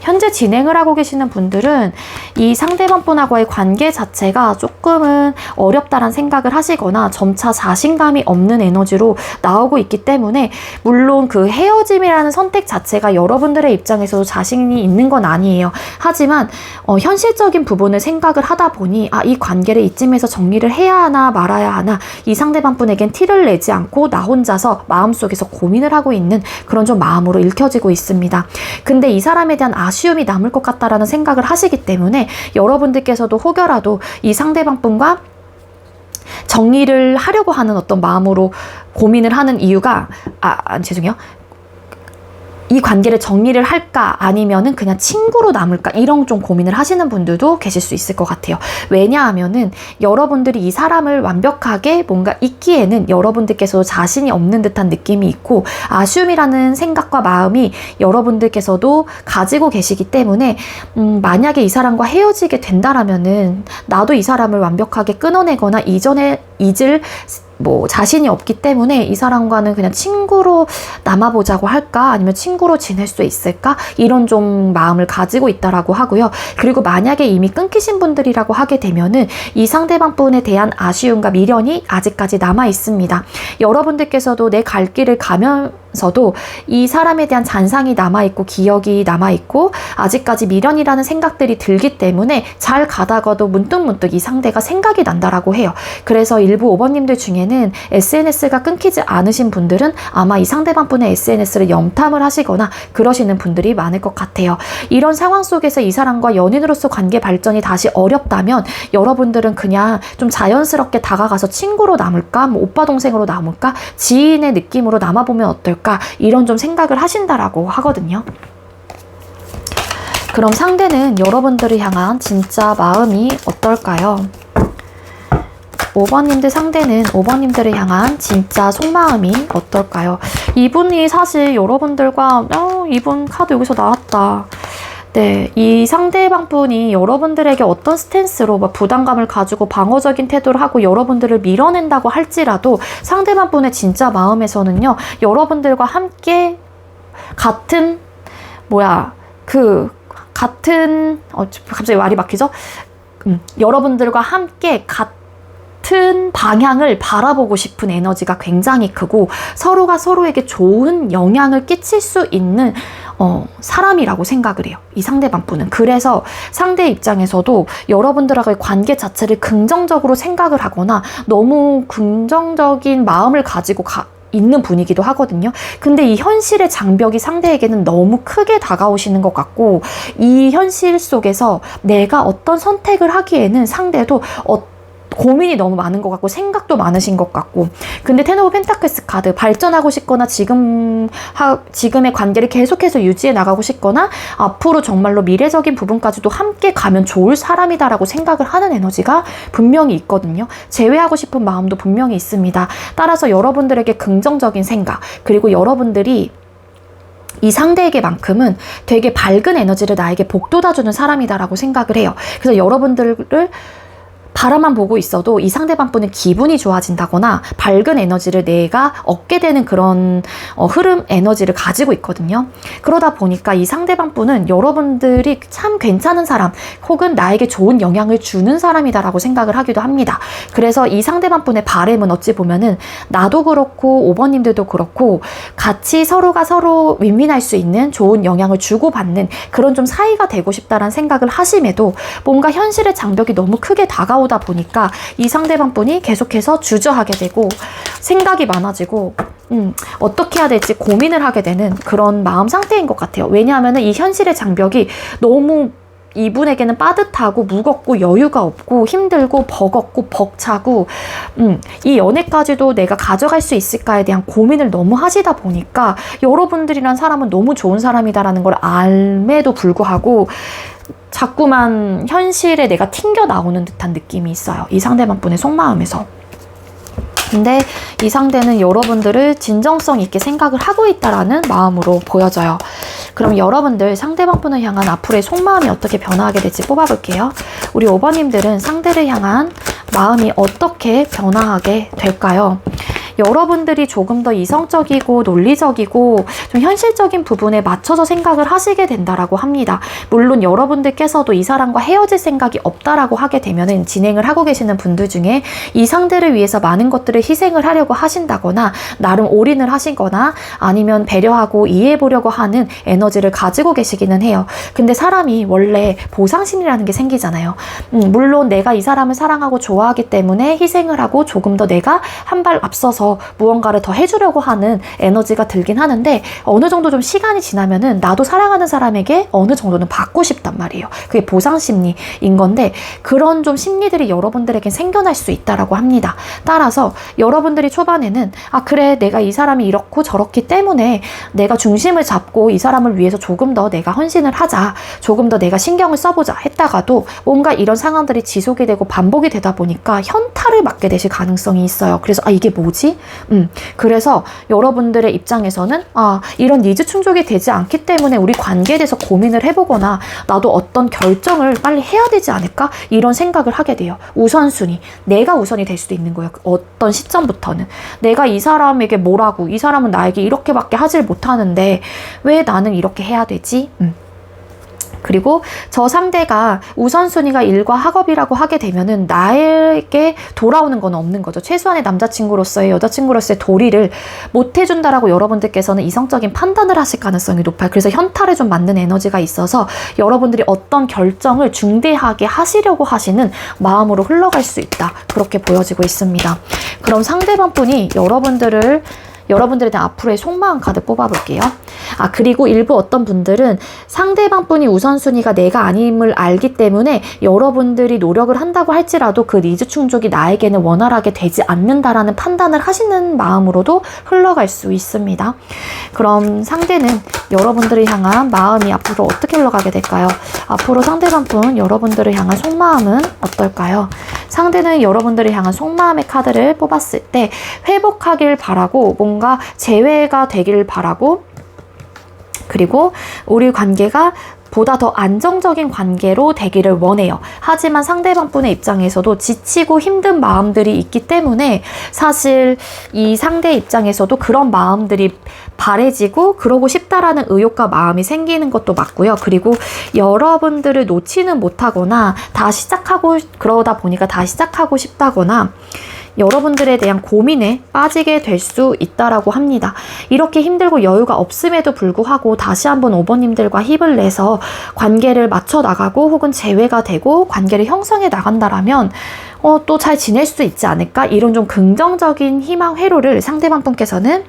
현재 진행을 하고 계시는 분들은 이 상대방 분하고의 관계 자체가 조금은 어렵다란 생각을 하시거나 점차 자신감이 없는 에너지로 나오고 있기 때문에, 물론 그 헤어짐이라는 선택 자체가 여러분들의 입장에서도 자신이 있는 건 아니에요. 하지만 현실적인 부분을 생각을 하다 보니 이 관계를 이쯤에서 정리를 해야 하나 말아야 하나, 이 상대방 분에겐 티를 내지 않고 나 혼자서 마음속에서 고민을 하고 있는 그런 좀 마음으로 읽혀지고 있습니다. 근데 이 사람에 대한 아쉬움이 남을 것 같다라는 생각을 하시기 때문에 여러분들께서도 혹여라도 이 상대방 분과 정리를 하려고 하는 어떤 마음으로 고민을 하는 이유가 죄송해요. 이 관계를 정리를 할까 아니면은 그냥 친구로 남을까, 이런 좀 고민을 하시는 분들도 계실 수 있을 것 같아요. 왜냐하면은 여러분들이 이 사람을 완벽하게 뭔가 잊기에는 여러분들께서도 자신이 없는 듯한 느낌이 있고, 아쉬움이라는 생각과 마음이 여러분들께서도 가지고 계시기 때문에 만약에 이 사람과 헤어지게 된다라면은 나도 이 사람을 완벽하게 끊어내거나 이전에 잊을 자신이 없기 때문에 이 사람과는 그냥 친구로 남아보자고 할까, 아니면 친구로 지낼 수 있을까, 이런 좀 마음을 가지고 있다라고 하고요. 그리고 만약에 이미 끊기신 분들이라고 하게 되면은 이 상대방 분에 대한 아쉬움과 미련이 아직까지 남아 있습니다. 여러분들께서도 내 갈 길을 가면서도 이 사람에 대한 잔상이 남아있고 기억이 남아있고 아직까지 미련이라는 생각들이 들기 때문에 잘 가다가도 문득문득 이 상대가 생각이 난다라고 해요. 그래서 일부 5번님들 중에는 SNS가 끊기지 않으신 분들은 아마 이 상대방 분의 SNS를 염탐을 하시거나 그러시는 분들이 많을 것 같아요. 이런 상황 속에서 이 사람과 연인으로서 관계 발전이 다시 어렵다면 여러분들은 그냥 좀 자연스럽게 다가가서 친구로 남을까, 오빠 동생으로 남을까, 지인의 느낌으로 남아보면 어떨까, 이런 좀 생각을 하신다라고 하거든요. 그럼 상대는 여러분들을 향한 진짜 마음이 어떨까요? 5번님들 상대는 5번님들을 향한 진짜 속마음이 어떨까요? 이분이 사실 여러분들과 이분 카드 여기서 나왔다. 네, 이 상대방 분이 여러분들에게 어떤 스탠스로 부담감을 가지고 방어적인 태도를 하고 여러분들을 밀어낸다고 할지라도 상대방 분의 진짜 마음에서는요, 여러분들과 함께 같은 갑자기 말이 막히죠? 여러분들과 함께 같은 방향을 바라보고 싶은 에너지가 굉장히 크고 서로가 서로에게 좋은 영향을 끼칠 수 있는 사람이라고 생각을 해요. 이 상대방 분은. 그래서 상대 입장에서도 여러분들과의 관계 자체를 긍정적으로 생각을 하거나 너무 긍정적인 마음을 가지고 있는 분이기도 하거든요. 근데 이 현실의 장벽이 상대에게는 너무 크게 다가오시는 것 같고, 이 현실 속에서 내가 어떤 선택을 하기에는 상대도 고민이 너무 많은 것 같고 생각도 많으신 것 같고. 근데 텐 오브 펜타클스 카드, 발전하고 싶거나 지금의 관계를 계속해서 유지해 나가고 싶거나 앞으로 정말로 미래적인 부분까지도 함께 가면 좋을 사람이다라고 생각을 하는 에너지가 분명히 있거든요. 제외하고 싶은 마음도 분명히 있습니다. 따라서 여러분들에게 긍정적인 생각, 그리고 여러분들이 이 상대에게만큼은 되게 밝은 에너지를 나에게 복돋아주는 사람이다라고 생각을 해요. 그래서 여러분들을 바라만 보고 있어도 이 상대방 분은 기분이 좋아진다거나 밝은 에너지를 내가 얻게 되는 그런 흐름, 에너지를 가지고 있거든요. 그러다 보니까 이 상대방 분은 여러분들이 참 괜찮은 사람, 혹은 나에게 좋은 영향을 주는 사람이다라고 생각을 하기도 합니다. 그래서 이 상대방 분의 바람은 어찌 보면은 나도 그렇고 5번님들도 그렇고 같이 서로가 서로 윈윈할 수 있는 좋은 영향을 주고받는 그런 좀 사이가 되고 싶다라는 생각을 하심에도 뭔가 현실의 장벽이 너무 크게 다가오다 보니까 이 상대방 분이 계속해서 주저하게 되고 생각이 많아지고 어떻게 해야 될지 고민을 하게 되는 그런 마음 상태인 것 같아요. 왜냐하면 이 현실의 장벽이 너무 이분에게는 빠듯하고 무겁고 여유가 없고 힘들고 버겁고 벅차고 이 연애까지도 내가 가져갈 수 있을까에 대한 고민을 너무 하시다 보니까 여러분들이란 사람은 너무 좋은 사람이다라는 걸 알매도 불구하고 자꾸만 현실에 내가 튕겨 나오는 듯한 느낌이 있어요. 이 상대방 분의 속마음에서. 근데 이 상대는 여러분들을 진정성 있게 생각을 하고 있다라는 마음으로 보여져요. 그럼 여러분들 상대방 분을 향한 앞으로의 속마음이 어떻게 변화하게 될지 뽑아볼게요. 우리 5번님들은 상대를 향한 마음이 어떻게 변화하게 될까요? 여러분들이 조금 더 이성적이고 논리적이고 좀 현실적인 부분에 맞춰서 생각을 하시게 된다라고 합니다. 물론 여러분들께서도 이 사람과 헤어질 생각이 없다라고 하게 되면은 진행을 하고 계시는 분들 중에 이 상대를 위해서 많은 것들을 희생을 하려고 하신다거나 나름 올인을 하시거나 아니면 배려하고 이해해보려고 하는 에너지를 가지고 계시기는 해요. 근데 사람이 원래 보상심이라는 게 생기잖아요. 물론 내가 이 사람을 사랑하고 좋아하기 때문에 희생을 하고 조금 더 내가 한 발 앞서서 무언가를 더 해주려고 하는 에너지가 들긴 하는데 어느 정도 좀 시간이 지나면은 나도 사랑하는 사람에게 어느 정도는 받고 싶단 말이에요. 그게 보상심리인 건데 그런 좀 심리들이 여러분들에겐 생겨날 수 있다라고 합니다. 따라서 여러분들이 초반에는 그래 내가 이 사람이 이렇고 저렇기 때문에 내가 중심을 잡고 이 사람을 위해서 조금 더 내가 헌신을 하자, 조금 더 내가 신경을 써보자 했다가도 뭔가 이런 상황들이 지속이 되고 반복이 되다 보니까 현타를 맞게 되실 가능성이 있어요. 그래서 이게 뭐지? 그래서 여러분들의 입장에서는 이런 니즈 충족이 되지 않기 때문에 우리 관계에 대해서 고민을 해보거나 나도 어떤 결정을 빨리 해야 되지 않을까? 이런 생각을 하게 돼요. 우선순위. 내가 우선이 될 수도 있는 거예요. 어떤 시점부터는. 내가 이 사람에게 뭐라고, 이 사람은 나에게 이렇게밖에 하질 못하는데 왜 나는 이렇게 해야 되지? 그리고 저 상대가 우선순위가 일과 학업이라고 하게 되면은 나에게 돌아오는 건 없는 거죠. 최소한의 남자친구로서의 여자친구로서의 도리를 못 해준다라고 여러분들께서는 이성적인 판단을 하실 가능성이 높아요. 그래서 현타를 좀 맞는 에너지가 있어서 여러분들이 어떤 결정을 중대하게 하시려고 하시는 마음으로 흘러갈 수 있다. 그렇게 보여지고 있습니다. 그럼 상대방 분이 여러분들에 대한 앞으로의 속마음 카드 뽑아볼게요. 그리고 일부 어떤 분들은 상대방 분이 우선순위가 내가 아님을 알기 때문에 여러분들이 노력을 한다고 할지라도 그 니즈 충족이 나에게는 원활하게 되지 않는다라는 판단을 하시는 마음으로도 흘러갈 수 있습니다. 그럼 상대는 여러분들을 향한 마음이 앞으로 어떻게 흘러가게 될까요? 앞으로 상대방 분 여러분들을 향한 속마음은 어떨까요? 상대는 여러분들을 향한 속마음의 카드를 뽑았을 때 회복하길 바라고 뭔가 재회가 되길 바라고 그리고 우리 관계가 보다 더 안정적인 관계로 되기를 원해요. 하지만 상대방분의 입장에서도 지치고 힘든 마음들이 있기 때문에 사실 이 상대 입장에서도 그런 마음들이 바래지고 그러고 싶다라는 의욕과 마음이 생기는 것도 맞고요. 그리고 여러분들을 놓지는 못하거나 그러다 보니까 다 시작하고 싶다거나 여러분들에 대한 고민에 빠지게 될 수 있다라고 합니다. 이렇게 힘들고 여유가 없음에도 불구하고 다시 한번 5번님들과 힘을 내서 관계를 맞춰 나가고 혹은 재회가 되고 관계를 형성해 나간다라면 또 잘 지낼 수 있지 않을까? 이런 좀 긍정적인 희망 회로를 상대방 분께서는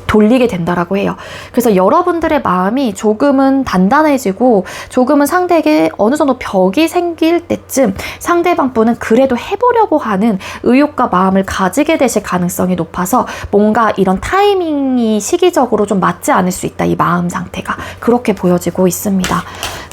돌리게 된다라고 해요. 그래서 여러분들의 마음이 조금은 단단해지고 조금은 상대에게 어느 정도 벽이 생길 때쯤 상대방 분은 그래도 해보려고 하는 의욕과 마음을 가지게 되실 가능성이 높아서 뭔가 이런 타이밍이 시기적으로 좀 맞지 않을 수 있다. 이 마음 상태가 그렇게 보여지고 있습니다.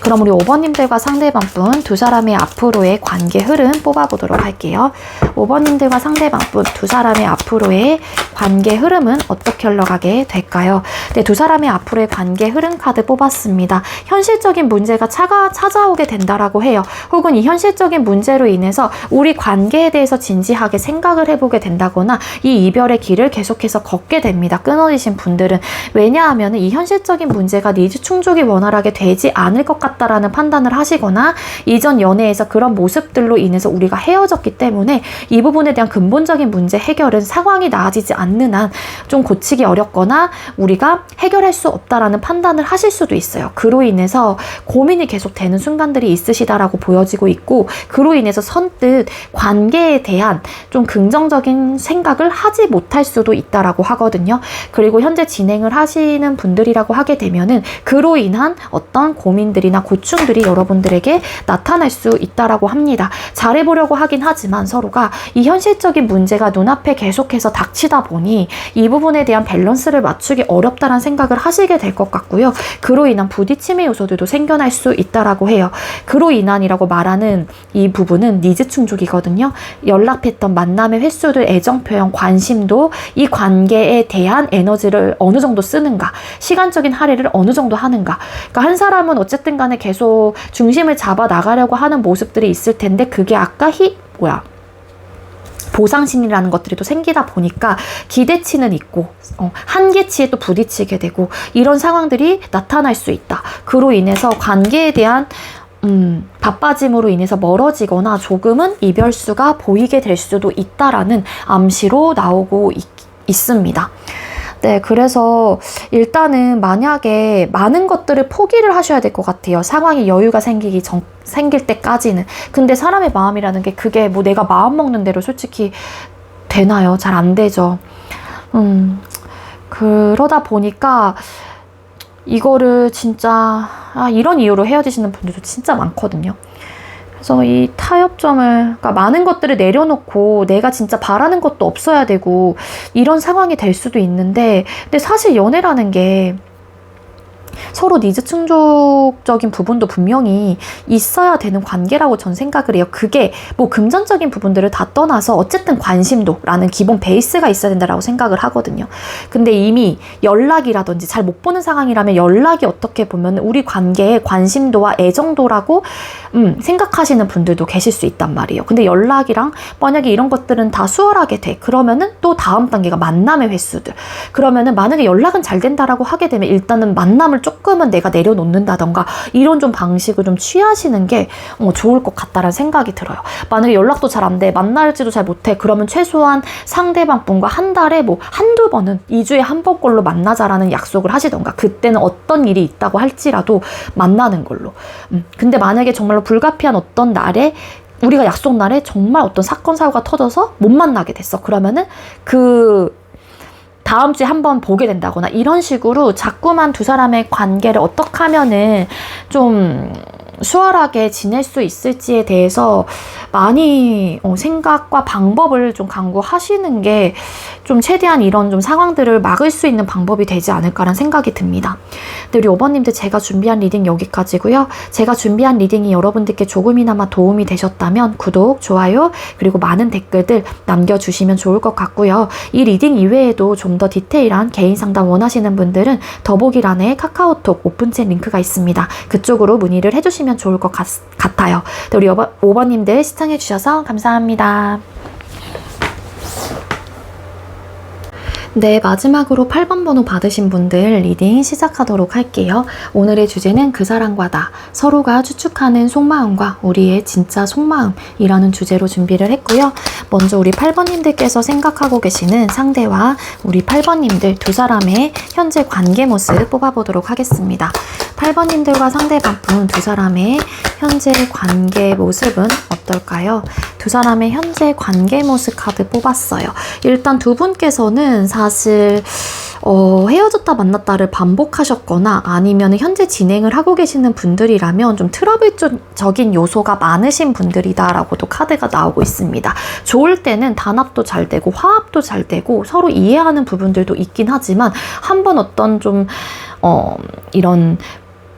그럼 우리 5번님들과 상대방 분 두 사람의 앞으로의 관계 흐름 뽑아보도록 할게요. 5번님들과 상대방 분 두 사람의 앞으로의 관계 흐름은 어떻게 흘러가게 될까요? 네, 두 사람의 앞으로의 관계 흐름 카드 뽑았습니다. 현실적인 문제가 찾아오게 된다라고 해요. 혹은 이 현실적인 문제로 인해서 우리 관계에 대해서 진지하게 생각을 해보게 된다거나 이 이별의 길을 계속해서 걷게 됩니다. 끊어지신 분들은. 왜냐하면 이 현실적인 문제가 니즈 충족이 원활하게 되지 않을 것 같다라는 판단을 하시거나 이전 연애에서 그런 모습들로 인해서 우리가 헤어졌기 때문에 이 부분에 대한 근본적인 문제 해결은 상황이 나아지지 않는 한 좀 고치기 어렵거나 우리가 해결할 수 없다라는 판단을 하실 수도 있어요. 그로 인해서 고민이 계속 되는 순간들이 있으시다라고 보여지고 있고 그로 인해서 선뜻 관계에 대한 좀 긍정적인 생각을 하지 못할 수도 있다라고 하거든요. 그리고 현재 진행을 하시는 분들이라고 하게 되면은 그로 인한 어떤 고민들이나 고충들이 여러분들에게 나타날 수 있다라고 합니다. 잘해보려고 하긴 하지만 서로가 이 현실적인 문제가 눈앞에 계속해서 닥치다 보니 이 부분에 대한 밸런스를 맞추기 어렵다는 생각을 하시게 될 것 같고요. 그로 인한 부딪힘의 요소들도 생겨날 수 있다라고 해요. 그로 인한이라고 말하는 이 부분은 니즈 충족이거든요. 연락 패턴, 만남의 횟수들, 애정 표현, 관심도 이 관계에 대한 에너지를 어느 정도 쓰는가, 시간적인 할애를 어느 정도 하는가. 그러니까 한 사람은 어쨌든 간에 계속 중심을 잡아 나가려고 하는 모습들이 있을 텐데 그게 아까 보상심이라는 것들이 또 생기다 보니까 기대치는 있고 한계치에 또 부딪히게 되고 이런 상황들이 나타날 수 있다. 그로 인해서 관계에 대한 바빠짐으로 인해서 멀어지거나 조금은 이별수가 보이게 될 수도 있다라는 암시로 나오고 있습니다. 네, 그래서 일단은 만약에 많은 것들을 포기를 하셔야 될 것 같아요. 상황이 여유가 생길 때까지는. 근데 사람의 마음이라는 게 그게 뭐 내가 마음 먹는 대로 솔직히 되나요? 잘 안 되죠. 그러다 보니까 이거를 진짜 이런 이유로 헤어지시는 분들도 진짜 많거든요. 그래서 이 그러니까 많은 것들을 내려놓고 내가 진짜 바라는 것도 없어야 되고 이런 상황이 될 수도 있는데 근데 사실 연애라는 게 서로 니즈 충족적인 부분도 분명히 있어야 되는 관계라고 전 생각을 해요. 그게 뭐 금전적인 부분들을 다 떠나서 어쨌든 관심도라는 기본 베이스가 있어야 된다라고 생각을 하거든요. 근데 이미 연락이라든지 잘 못 보는 상황이라면 연락이 어떻게 보면 우리 관계의 관심도와 애정도라고 생각하시는 분들도 계실 수 있단 말이에요. 근데 연락이랑 만약에 이런 것들은 다 수월하게 돼. 그러면은 또 다음 단계가 만남의 횟수들. 그러면은 만약에 연락은 잘 된다라고 하게 되면 일단은 만남을 조금은 내가 내려놓는다던가 이런 좀 방식을 좀 취하시는 게 좋을 것 같다라는 생각이 들어요. 만약에 연락도 잘 안 돼, 만날지도 잘 못해. 그러면 최소한 상대방 분과 한 달에 뭐 한두 번은 2주에 한 번꼴로 만나자라는 약속을 하시던가 그때는 어떤 일이 있다고 할지라도 만나는 걸로. 근데 만약에 정말로 불가피한 어떤 날에 우리가 약속 날에 정말 어떤 사건 사고가 터져서 못 만나게 됐어. 그러면은 다음 주에 한번 보게 된다거나 이런 식으로 자꾸만 두 사람의 관계를 어떻게 하면은 좀 수월하게 지낼 수 있을지에 대해서 많이 생각과 방법을 좀 강구하시는 게 좀 최대한 이런 좀 상황들을 막을 수 있는 방법이 되지 않을까라는 생각이 듭니다. 근데 우리 5번님들 제가 준비한 리딩 여기까지고요. 제가 준비한 리딩이 여러분들께 조금이나마 도움이 되셨다면 구독, 좋아요, 그리고 많은 댓글들 남겨주시면 좋을 것 같고요. 이 리딩 이외에도 좀 더 디테일한 개인 상담 원하시는 분들은 더보기란에 카카오톡 오픈챗 링크가 있습니다. 그쪽으로 문의를 해주시면 좋을 것 같아요. 우리 5번님들 시청해주셔서 감사합니다. 네, 마지막으로 8번 번호 받으신 분들 리딩 시작하도록 할게요. 오늘의 주제는 그 사람과 나, 서로가 추측하는 속마음과 우리의 진짜 속마음이라는 주제로 준비를 했고요. 먼저 우리 8번님들께서 생각하고 계시는 상대와 우리 8번님들 두 사람의 현재 관계 모습 뽑아보도록 하겠습니다. 8번님들과 상대방분 두 사람의 현재 관계 모습은 어떨까요? 두 사람의 현재 관계 모습 카드 뽑았어요. 일단 두 분께서는 사실 헤어졌다 만났다를 반복하셨거나 아니면 현재 진행을 하고 계시는 분들이라면 좀 트러블적인 요소가 많으신 분들이다라고도 카드가 나오고 있습니다. 좋을 때는 단합도 잘 되고 화합도 잘 되고 서로 이해하는 부분들도 있긴 하지만 한번 어떤 좀 이런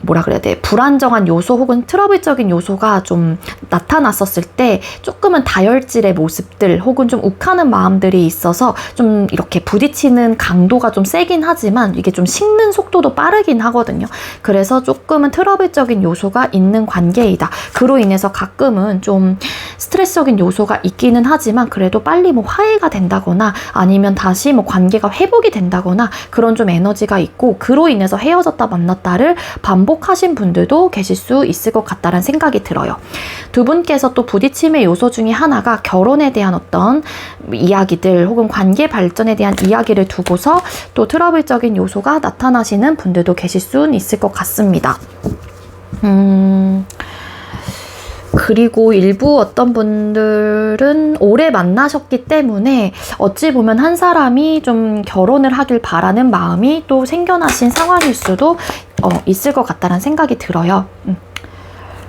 뭐라 그래야 돼? 불안정한 요소 혹은 트러블적인 요소가 좀 나타났었을 때 조금은 다혈질의 모습들 혹은 좀 욱하는 마음들이 있어서 좀 이렇게 부딪히는 강도가 좀 세긴 하지만 이게 좀 식는 속도도 빠르긴 하거든요. 그래서 조금은 트러블적인 요소가 있는 관계이다. 그로 인해서 가끔은 좀 스트레스적인 요소가 있기는 하지만 그래도 빨리 뭐 화해가 된다거나 아니면 다시 뭐 관계가 회복이 된다거나 그런 좀 에너지가 있고 그로 인해서 헤어졌다 만났다를 반복하신 분들도 계실 수 있을 것 같다는 생각이 들어요. 두 분께서 또 부딪힘의 요소 중에 하나가 결혼에 대한 어떤 이야기들 혹은 관계 발전에 대한 이야기를 두고서 또 트러블적인 요소가 나타나시는 분들도 계실 수 있을 것 같습니다. 그리고 일부 어떤 분들은 오래 만나셨기 때문에 어찌 보면 한 사람이 좀 결혼을 하길 바라는 마음이 또 생겨나신 상황일 수도 있을 것 같다는 생각이 들어요.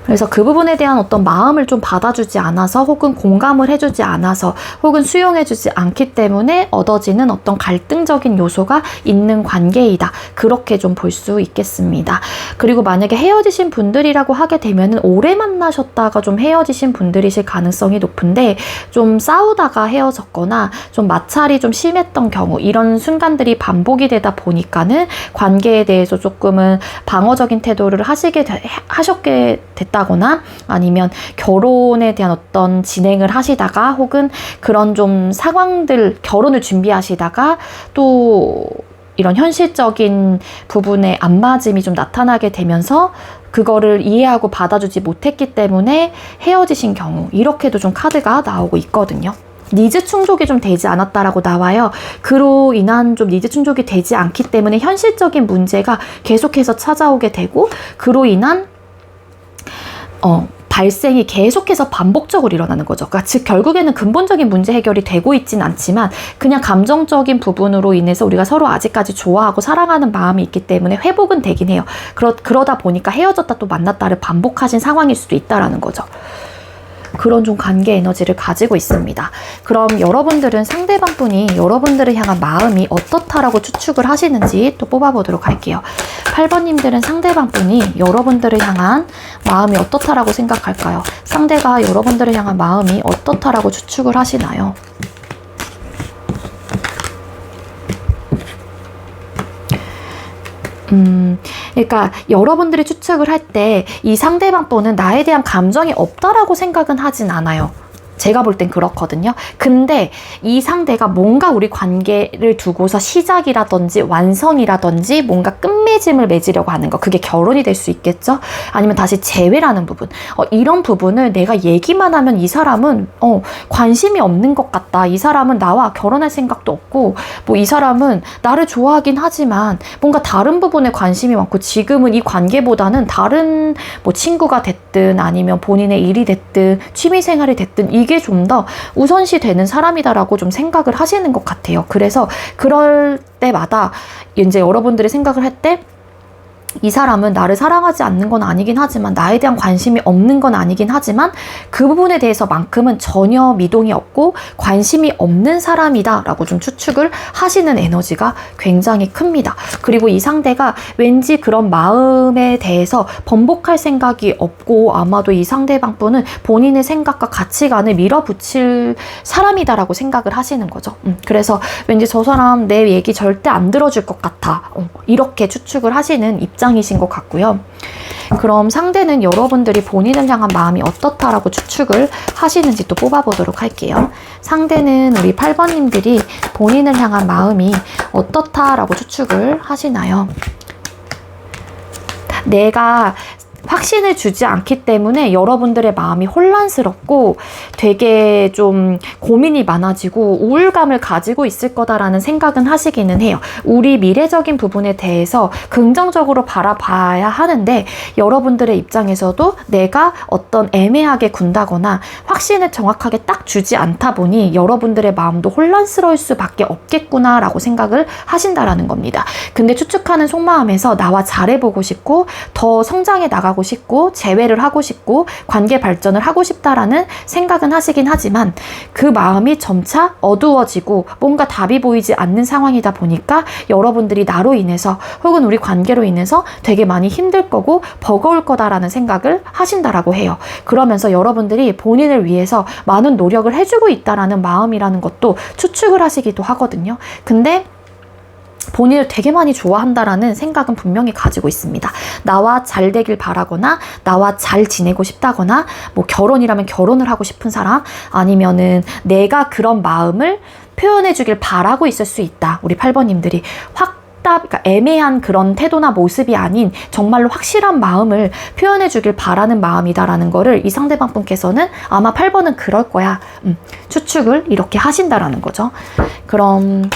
그래서 그 부분에 대한 어떤 마음을 좀 받아주지 않아서 혹은 공감을 해주지 않아서 혹은 수용해주지 않기 때문에 얻어지는 어떤 갈등적인 요소가 있는 관계이다. 그렇게 좀 볼 수 있겠습니다. 그리고 만약에 헤어지신 분들이라고 하게 되면 오래 만나셨다가 좀 헤어지신 분들이실 가능성이 높은데 좀 싸우다가 헤어졌거나 좀 마찰이 좀 심했던 경우 이런 순간들이 반복이 되다 보니까는 관계에 대해서 조금은 방어적인 태도를 하셨게 됐다거나 아니면 결혼에 대한 어떤 진행을 하시다가 혹은 그런 좀 상황들 결혼을 준비하시다가 또 이런 현실적인 부분에 안 맞음이 좀 나타나게 되면서 그거를 이해하고 받아주지 못했기 때문에 헤어지신 경우 이렇게도 좀 카드가 나오고 있거든요. 니즈 충족이 좀 되지 않았다라고 나와요. 그로 인한 좀 니즈 충족이 되지 않기 때문에 현실적인 문제가 계속해서 찾아오게 되고 그로 인한 발생이 계속해서 반복적으로 일어나는 거죠. 그러니까 즉 결국에는 근본적인 문제 해결이 되고 있진 않지만 그냥 감정적인 부분으로 인해서 우리가 서로 아직까지 좋아하고 사랑하는 마음이 있기 때문에 회복은 되긴 해요. 그러다 보니까 헤어졌다 또 만났다를 반복하신 상황일 수도 있다라는 거죠. 그런 좀 관계 에너지를 가지고 있습니다. 그럼 여러분들은 상대방 분이 여러분들을 향한 마음이 어떻다라고 추측을 하시는지 또 뽑아보도록 할게요. 8번님들은 상대방 분이 여러분들을 향한 마음이 어떻다라고 생각할까요? 상대가 여러분들을 향한 마음이 어떻다라고 추측을 하시나요? 그러니까 여러분들이 추측을 할 때 이 상대방 분은 나에 대한 감정이 없다라고 생각은 하진 않아요. 제가 볼 땐 그렇거든요. 근데 이 상대가 뭔가 우리 관계를 두고서 시작이라든지 완성이라든지 뭔가 끝맺음을 맺으려고 하는 거, 그게 결혼이 될 수 있겠죠? 아니면 다시 재회라는 부분, 이런 부분을 내가 얘기만 하면 이 사람은 관심이 없는 것 같다. 이 사람은 나와 결혼할 생각도 없고 뭐 이 사람은 나를 좋아하긴 하지만 뭔가 다른 부분에 관심이 많고 지금은 이 관계보다는 다른 뭐 친구가 됐든 아니면 본인의 일이 됐든 취미생활이 됐든 이게 좀 더 우선시 되는 사람이다라고 좀 생각을 하시는 것 같아요. 그래서 그럴 때마다 이제 여러분들이 생각을 할 때 이 사람은 나를 사랑하지 않는 건 아니긴 하지만, 나에 대한 관심이 없는 건 아니긴 하지만, 그 부분에 대해서만큼은 전혀 미동이 없고 관심이 없는 사람이다 라고 좀 추측을 하시는 에너지가 굉장히 큽니다. 그리고 이 상대가 왠지 그런 마음에 대해서 번복할 생각이 없고, 아마도 이 상대방 분은 본인의 생각과 가치관을 밀어붙일 사람이다라고 생각을 하시는 거죠. 그래서 왠지 저 사람 내 얘기 절대 안 들어줄 것 같아, 이렇게 추측을 하시는 입장이신 것 같고요. 그럼 상대는 여러분들이 본인을 향한 마음이 어떻다라고 추측을 하시는지 또 뽑아보도록 할게요. 상대는 우리 8번님들이 본인을 향한 마음이 어떻다라고 추측을 하시나요? 내가 확신을 주지 않기 때문에 여러분들의 마음이 혼란스럽고 되게 좀 고민이 많아지고 우울감을 가지고 있을 거다라는 생각은 하시기는 해요. 우리 미래적인 부분에 대해서 긍정적으로 바라봐야 하는데, 여러분들의 입장에서도 내가 어떤 애매하게 군다거나 확신을 정확하게 딱 주지 않다 보니 여러분들의 마음도 혼란스러울 수밖에 없겠구나 라고 생각을 하신다라는 겁니다. 근데 추측하는 속마음에서 나와 잘해보고 싶고 더 성장해 나가고 싶고 재회를 하고 싶고 관계 발전을 하고 싶다라는 생각은 하시긴 하지만, 그 마음이 점차 어두워지고 뭔가 답이 보이지 않는 상황이다 보니까 여러분들이 나로 인해서 혹은 우리 관계로 인해서 되게 많이 힘들 거고 버거울 거다라는 생각을 하신다라고 해요. 그러면서 여러분들이 본인을 위해서 많은 노력을 해주고 있다라는 마음이라는 것도 추측을 하시기도 하거든요. 근데 본인을 되게 많이 좋아한다라는 생각은 분명히 가지고 있습니다. 나와 잘 되길 바라거나 나와 잘 지내고 싶다거나, 뭐 결혼이라면 결혼을 하고 싶은 사람, 아니면은 내가 그런 마음을 표현해 주길 바라고 있을 수 있다. 우리 8번님들이 그러니까 애매한 그런 태도나 모습이 아닌 정말로 확실한 마음을 표현해 주길 바라는 마음이다라는 거를 이 상대방 분께서는 아마 8번은 그럴 거야, 추측을 이렇게 하신다라는 거죠. 그럼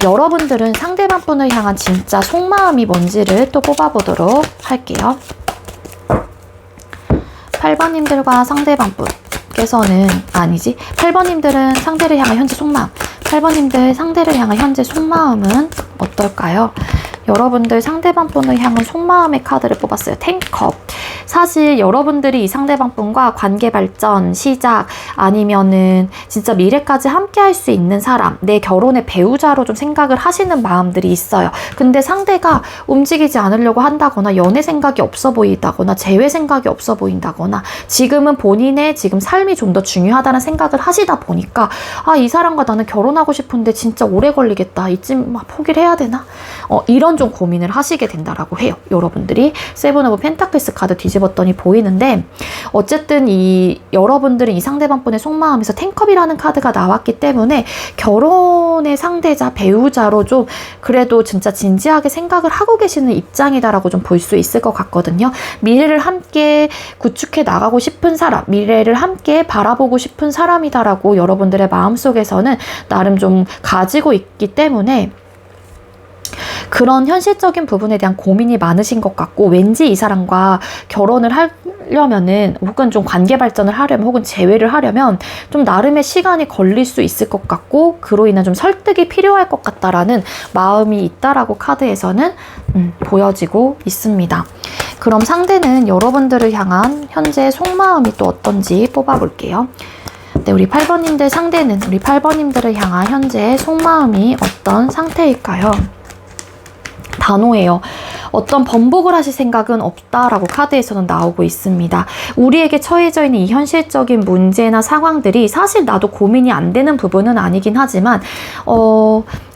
여러분들은 상대방 분을 향한 진짜 속마음이 뭔지를 또 뽑아보도록 할게요. 8번님들과 상대방 분께서는, 아니지, 8번님들은 상대를 향한 현재 속마음, 8번님들 상대를 향한 현재 속마음은 어떨까요? 여러분들 상대방 분을 향한 속마음의 카드를 뽑았어요. 10컵. 사실 여러분들이 이 상대방 분과 관계 발전, 시작, 아니면은 진짜 미래까지 함께 할 수 있는 사람, 내 결혼의 배우자로 좀 생각을 하시는 마음들이 있어요. 근데 상대가 움직이지 않으려고 한다거나, 연애 생각이 없어 보인다거나, 재회 생각이 없어 보인다거나, 지금은 본인의 지금 삶이 좀 더 중요하다는 생각을 하시다 보니까, 아, 이 사람과 나는 결혼하고 싶은데 진짜 오래 걸리겠다, 이쯤 포기를 해야 되나? 이런 좀 고민을 하시게 된다라고 해요. 여러분들이 세븐 오브 펜타클스 카드 뒤집었더니 보이는데, 어쨌든 여러분들은 이 상대방 분의 속마음에서 10컵이라는 카드가 나왔기 때문에 결혼의 상대자, 배우자로 좀 그래도 진짜 진지하게 생각을 하고 계시는 입장이다라고 좀 볼 수 있을 것 같거든요. 미래를 함께 구축해 나가고 싶은 사람, 미래를 함께 바라보고 싶은 사람이다라고 여러분들의 마음속에서는 나름 좀 가지고 있기 때문에 그런 현실적인 부분에 대한 고민이 많으신 것 같고, 왠지 이 사람과 결혼을 하려면은, 혹은 좀 관계 발전을 하려면, 혹은 재회를 하려면 좀 나름의 시간이 걸릴 수 있을 것 같고, 그로 인한 좀 설득이 필요할 것 같다라는 마음이 있다라고 카드에서는 보여지고 있습니다. 그럼 상대는 여러분들을 향한 현재 속마음이 또 어떤지 뽑아볼게요. 네, 우리 8번님들 상대는 우리 8번님들을 향한 현재 속마음이 어떤 상태일까요? 단호해요. 어떤 번복을 하실 생각은 없다라고 카드에서는 나오고 있습니다. 우리에게 처해져 있는 이 현실적인 문제나 상황들이 사실 나도 고민이 안 되는 부분은 아니긴 하지만,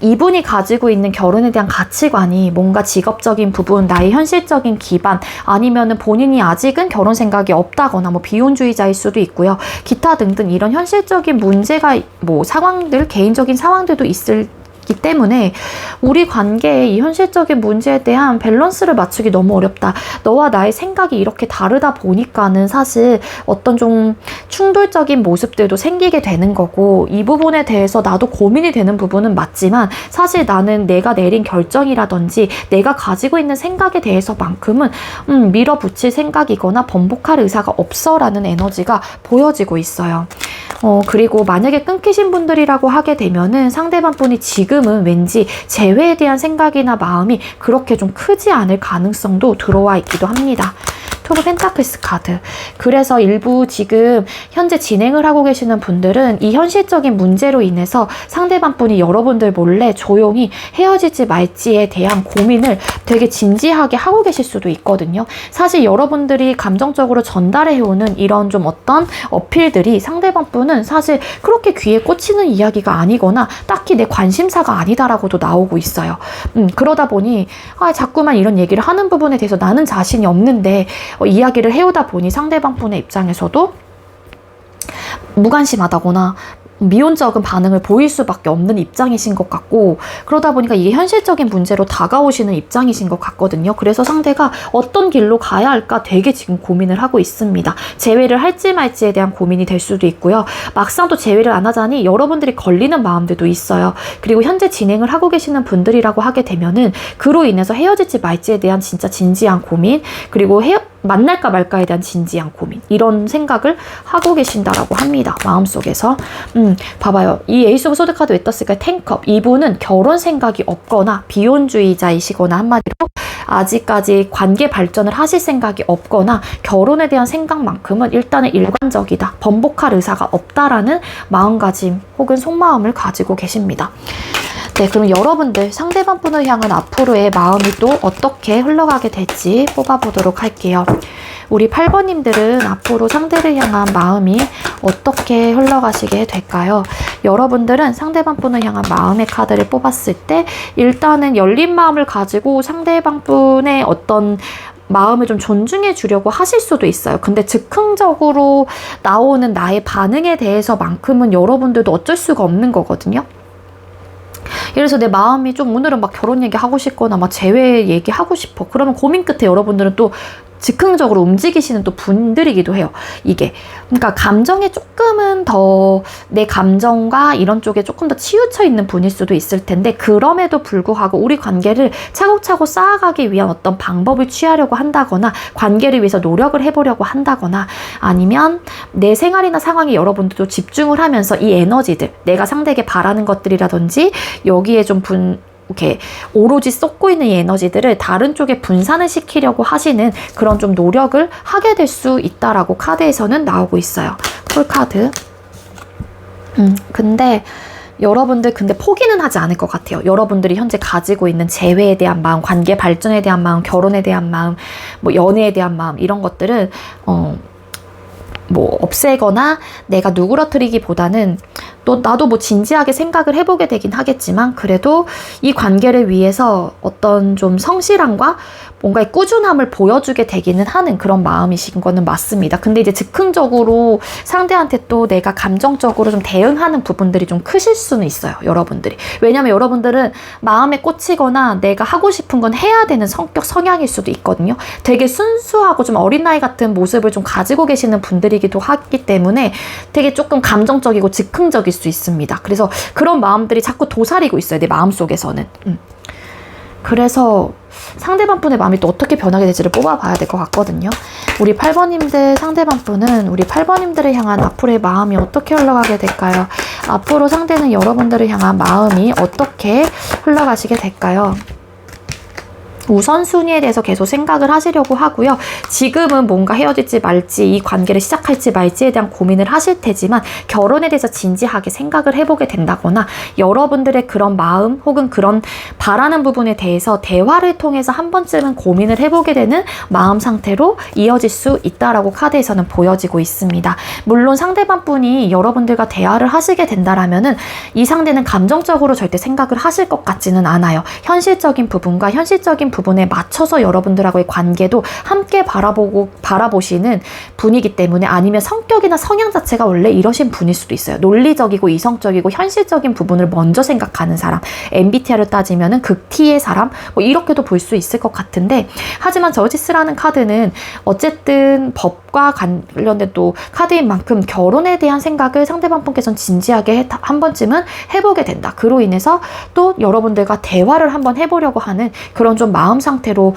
이분이 가지고 있는 결혼에 대한 가치관이 뭔가 직업적인 부분, 나의 현실적인 기반, 아니면은 본인이 아직은 결혼 생각이 없다거나, 뭐 비혼주의자일 수도 있고요. 기타 등등 이런 현실적인 문제가, 뭐 상황들, 개인적인 상황들도 있을 기 때문에 우리 관계의 이 현실적인 문제에 대한 밸런스를 맞추기 너무 어렵다. 너와 나의 생각이 이렇게 다르다 보니까는 사실 어떤 좀 충돌적인 모습들도 생기게 되는 거고, 이 부분에 대해서 나도 고민이 되는 부분은 맞지만 사실 나는 내가 내린 결정이라든지 내가 가지고 있는 생각에 대해서만큼은 밀어붙일 생각이거나 번복할 의사가 없어 라는 에너지가 보여지고 있어요. 그리고 만약에 끊기신 분들이라고 하게 되면은 상대방 분이 지금 지금은 왠지 재회에 대한 생각이나 마음이 그렇게 좀 크지 않을 가능성도 들어와 있기도 합니다. 투브 펜타클스 카드. 그래서 일부 지금 현재 진행을 하고 계시는 분들은 이 현실적인 문제로 인해서 상대방 분이 여러분들 몰래 조용히 헤어질지 말지에 대한 고민을 되게 진지하게 하고 계실 수도 있거든요. 사실 여러분들이 감정적으로 전달해오는 이런 좀 어떤 어필들이 상대방 분은 사실 그렇게 귀에 꽂히는 이야기가 아니거나 딱히 내 관심사가 아니다라고도 나오고 있어요. 그러다 보니 자꾸만 이런 얘기를 하는 부분에 대해서 나는 자신이 없는데 이야기를 해오다 보니 상대방 분의 입장에서도 무관심하다거나 미온적인 반응을 보일 수밖에 없는 입장이신 것 같고, 그러다 보니까 이게 현실적인 문제로 다가오시는 입장이신 것 같거든요. 그래서 상대가 어떤 길로 가야 할까 되게 지금 고민을 하고 있습니다. 재회를 할지 말지에 대한 고민이 될 수도 있고요. 막상 또 재회를 안 하자니 여러분들이 걸리는 마음들도 있어요. 그리고 현재 진행을 하고 계시는 분들이라고 하게 되면은 그로 인해서 헤어질지 말지에 대한 진짜 진지한 고민, 그리고 만날까 말까에 대한 진지한 고민, 이런 생각을 하고 계신다라고 합니다. 마음속에서. 봐봐요. 이 에이스 오브 소드 카드 왜 떴을까요? 텐컵. 이분은 결혼 생각이 없거나 비혼주의자이시거나, 한마디로 아직까지 관계 발전을 하실 생각이 없거나 결혼에 대한 생각만큼은 일단은 일관적이다, 번복할 의사가 없다라는 마음가짐 혹은 속마음을 가지고 계십니다. 네, 그럼 여러분들 상대방 분을 향한 앞으로의 마음이 또 어떻게 흘러가게 될지 뽑아보도록 할게요. 우리 8번님들은 앞으로 상대를 향한 마음이 어떻게 흘러가시게 될까요? 여러분들은 상대방 분을 향한 마음의 카드를 뽑았을 때 일단은 열린 마음을 가지고 상대방 분의 어떤 마음을 좀 존중해 주려고 하실 수도 있어요. 근데 즉흥적으로 나오는 나의 반응에 대해서만큼은 여러분들도 어쩔 수가 없는 거거든요. 예를 들어서 내 마음이 좀 오늘은 막 결혼 얘기하고 싶거나 막 재회 얘기하고 싶어. 그러면 고민 끝에 여러분들은 또 즉흥적으로 움직이시는 또 분들이기도 해요. 이게. 그러니까 감정에 조금은 더 내 감정과 이런 쪽에 조금 더 치우쳐 있는 분일 수도 있을 텐데, 그럼에도 불구하고 우리 관계를 차곡차곡 쌓아가기 위한 어떤 방법을 취하려고 한다거나 관계를 위해서 노력을 해보려고 한다거나, 아니면 내 생활이나 상황에 여러분들도 집중을 하면서 이 에너지들, 내가 상대에게 바라는 것들이라든지 여기에 좀 이렇게 오로지 쏟고 있는 이 에너지들을 다른 쪽에 분산을 시키려고 하시는 그런 좀 노력을 하게 될 수 있다라고 카드에서는 나오고 있어요. 폴카드. 근데 여러분들 포기는 하지 않을 것 같아요. 여러분들이 현재 가지고 있는 재회에 대한 마음, 관계 발전에 대한 마음, 결혼에 대한 마음, 뭐 연애에 대한 마음, 이런 것들은 뭐 없애거나 내가 누그러뜨리기보다는 또 나도 뭐 진지하게 생각을 해보게 되긴 하겠지만, 그래도 이 관계를 위해서 어떤 좀 성실함과 뭔가의 꾸준함을 보여주게 되기는 하는 그런 마음이신 거는 맞습니다. 근데 이제 즉흥적으로 상대한테 또 내가 감정적으로 좀 대응하는 부분들이 좀 크실 수는 있어요, 여러분들이. 왜냐면 여러분들은 마음에 꽂히거나 내가 하고 싶은 건 해야 되는 성향일 수도 있거든요. 되게 순수하고 좀 어린아이 같은 모습을 좀 가지고 계시는 분들이기도 하기 때문에 되게 조금 감정적이고 즉흥적일 수 있습니다. 그래서 그런 마음들이 자꾸 도사리고 있어요, 내 마음속에서는. 그래서 상대방 분의 마음이 또 어떻게 변하게 될지를 뽑아봐야 될 것 같거든요. 우리 8번님들 상대방 분은 우리 8번님들을 향한 앞으로의 마음이 어떻게 흘러가게 될까요? 앞으로 상대는 여러분들을 향한 마음이 어떻게 흘러가시게 될까요? 우선순위에 대해서 계속 생각을 하시려고 하고요. 지금은 뭔가 헤어질지 말지, 이 관계를 시작할지 말지에 대한 고민을 하실 테지만 결혼에 대해서 진지하게 생각을 해보게 된다거나 여러분들의 그런 마음 혹은 그런 바라는 부분에 대해서 대화를 통해서 한 번쯤은 고민을 해보게 되는 마음 상태로 이어질 수 있다라고 카드에서는 보여지고 있습니다. 물론 상대방 분이 여러분들과 대화를 하시게 된다라면은 이 상대는 감정적으로 절대 생각을 하실 것 같지는 않아요. 현실적인 부분과 현실적인 부분에 맞춰서 여러분들하고의 관계도 함께 바라보시는 분이기 때문에, 아니면 성격이나 성향 자체가 원래 이러신 분일 수도 있어요. 논리적이고 이성적이고 현실적인 부분을 먼저 생각하는 사람, MBTI를 따지면은 극T의 사람, 뭐 이렇게도 볼 수 있을 것 같은데, 하지만 저지스라는 카드는 어쨌든 법과 관련된 또 카드인 만큼 결혼에 대한 생각을 상대방 분께서는 진지하게 한 번쯤은 해보게 된다. 그로 인해서 또 여러분들과 대화를 한번 해보려고 하는 그런 좀 마음 상태로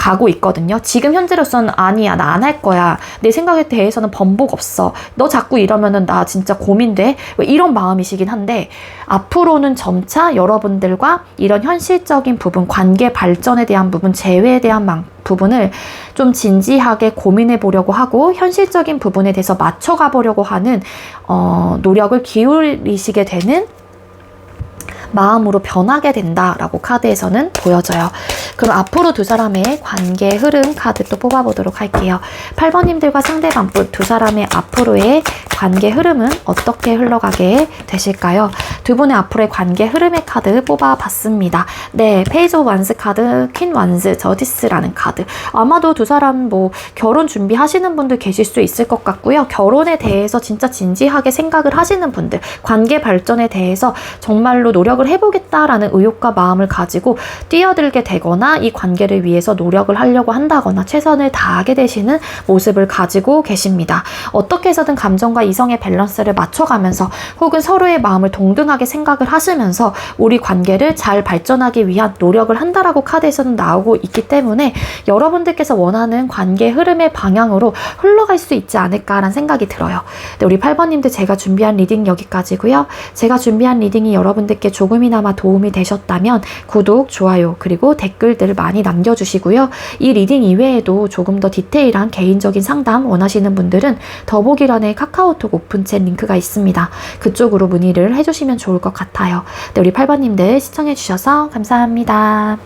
가고 있거든요. 지금 현재로서는 아니야, 나 안 할 거야. 내 생각에 대해서는 번복 없어. 너 자꾸 이러면은 나 진짜 고민돼. 이런 마음이시긴 한데 앞으로는 점차 여러분들과 이런 현실적인 부분, 관계 발전에 대한 부분, 재회에 대한 부분을 좀 진지하게 고민해 보려고 하고 현실적인 부분에 대해서 맞춰가 보려고 하는 노력을 기울이시게 되는 마음으로 변하게 된다라고 카드에서는 보여져요. 그럼 앞으로 두 사람의 관계 흐름 카드 또 뽑아보도록 할게요. 8번님들과 상대방분 두 사람의 앞으로의 관계 흐름은 어떻게 흘러가게 되실까요? 두 분의 앞으로의 관계 흐름의 카드 뽑아봤습니다. 네, 페이지 오브 완스 카드, 퀸 완스, 저디스라는 카드. 아마도 두 사람 뭐 결혼 준비하시는 분들 계실 수 있을 것 같고요. 결혼에 대해서 진짜 진지하게 생각을 하시는 분들, 관계 발전에 대해서 정말로 노력을 해보겠다라는 의욕과 마음을 가지고 뛰어들게 되거나 이 관계를 위해서 노력을 하려고 한다거나 최선을 다하게 되시는 모습을 가지고 계십니다. 어떻게 해서든 감정과 이성의 밸런스를 맞춰가면서 혹은 서로의 마음을 동등하게 생각을 하시면서 우리 관계를 잘 발전하기 위한 노력을 한다라고 카드에서는 나오고 있기 때문에 여러분들께서 원하는 관계 흐름의 방향으로 흘러갈 수 있지 않을까라는 생각이 들어요. 네, 우리 8번님들 제가 준비한 리딩 여기까지고요. 제가 준비한 리딩이 여러분들께 조금이나마 도움이 되셨다면 구독, 좋아요, 그리고 댓글들 많이 남겨주시고요. 이 리딩 이외에도 조금 더 디테일한 개인적인 상담 원하시는 분들은 더보기란에 카카오톡 오픈챗 링크가 있습니다. 그쪽으로 문의를 해주시면 좋을 것 같아요. 네, 우리 8번님들 시청해주셔서 감사합니다.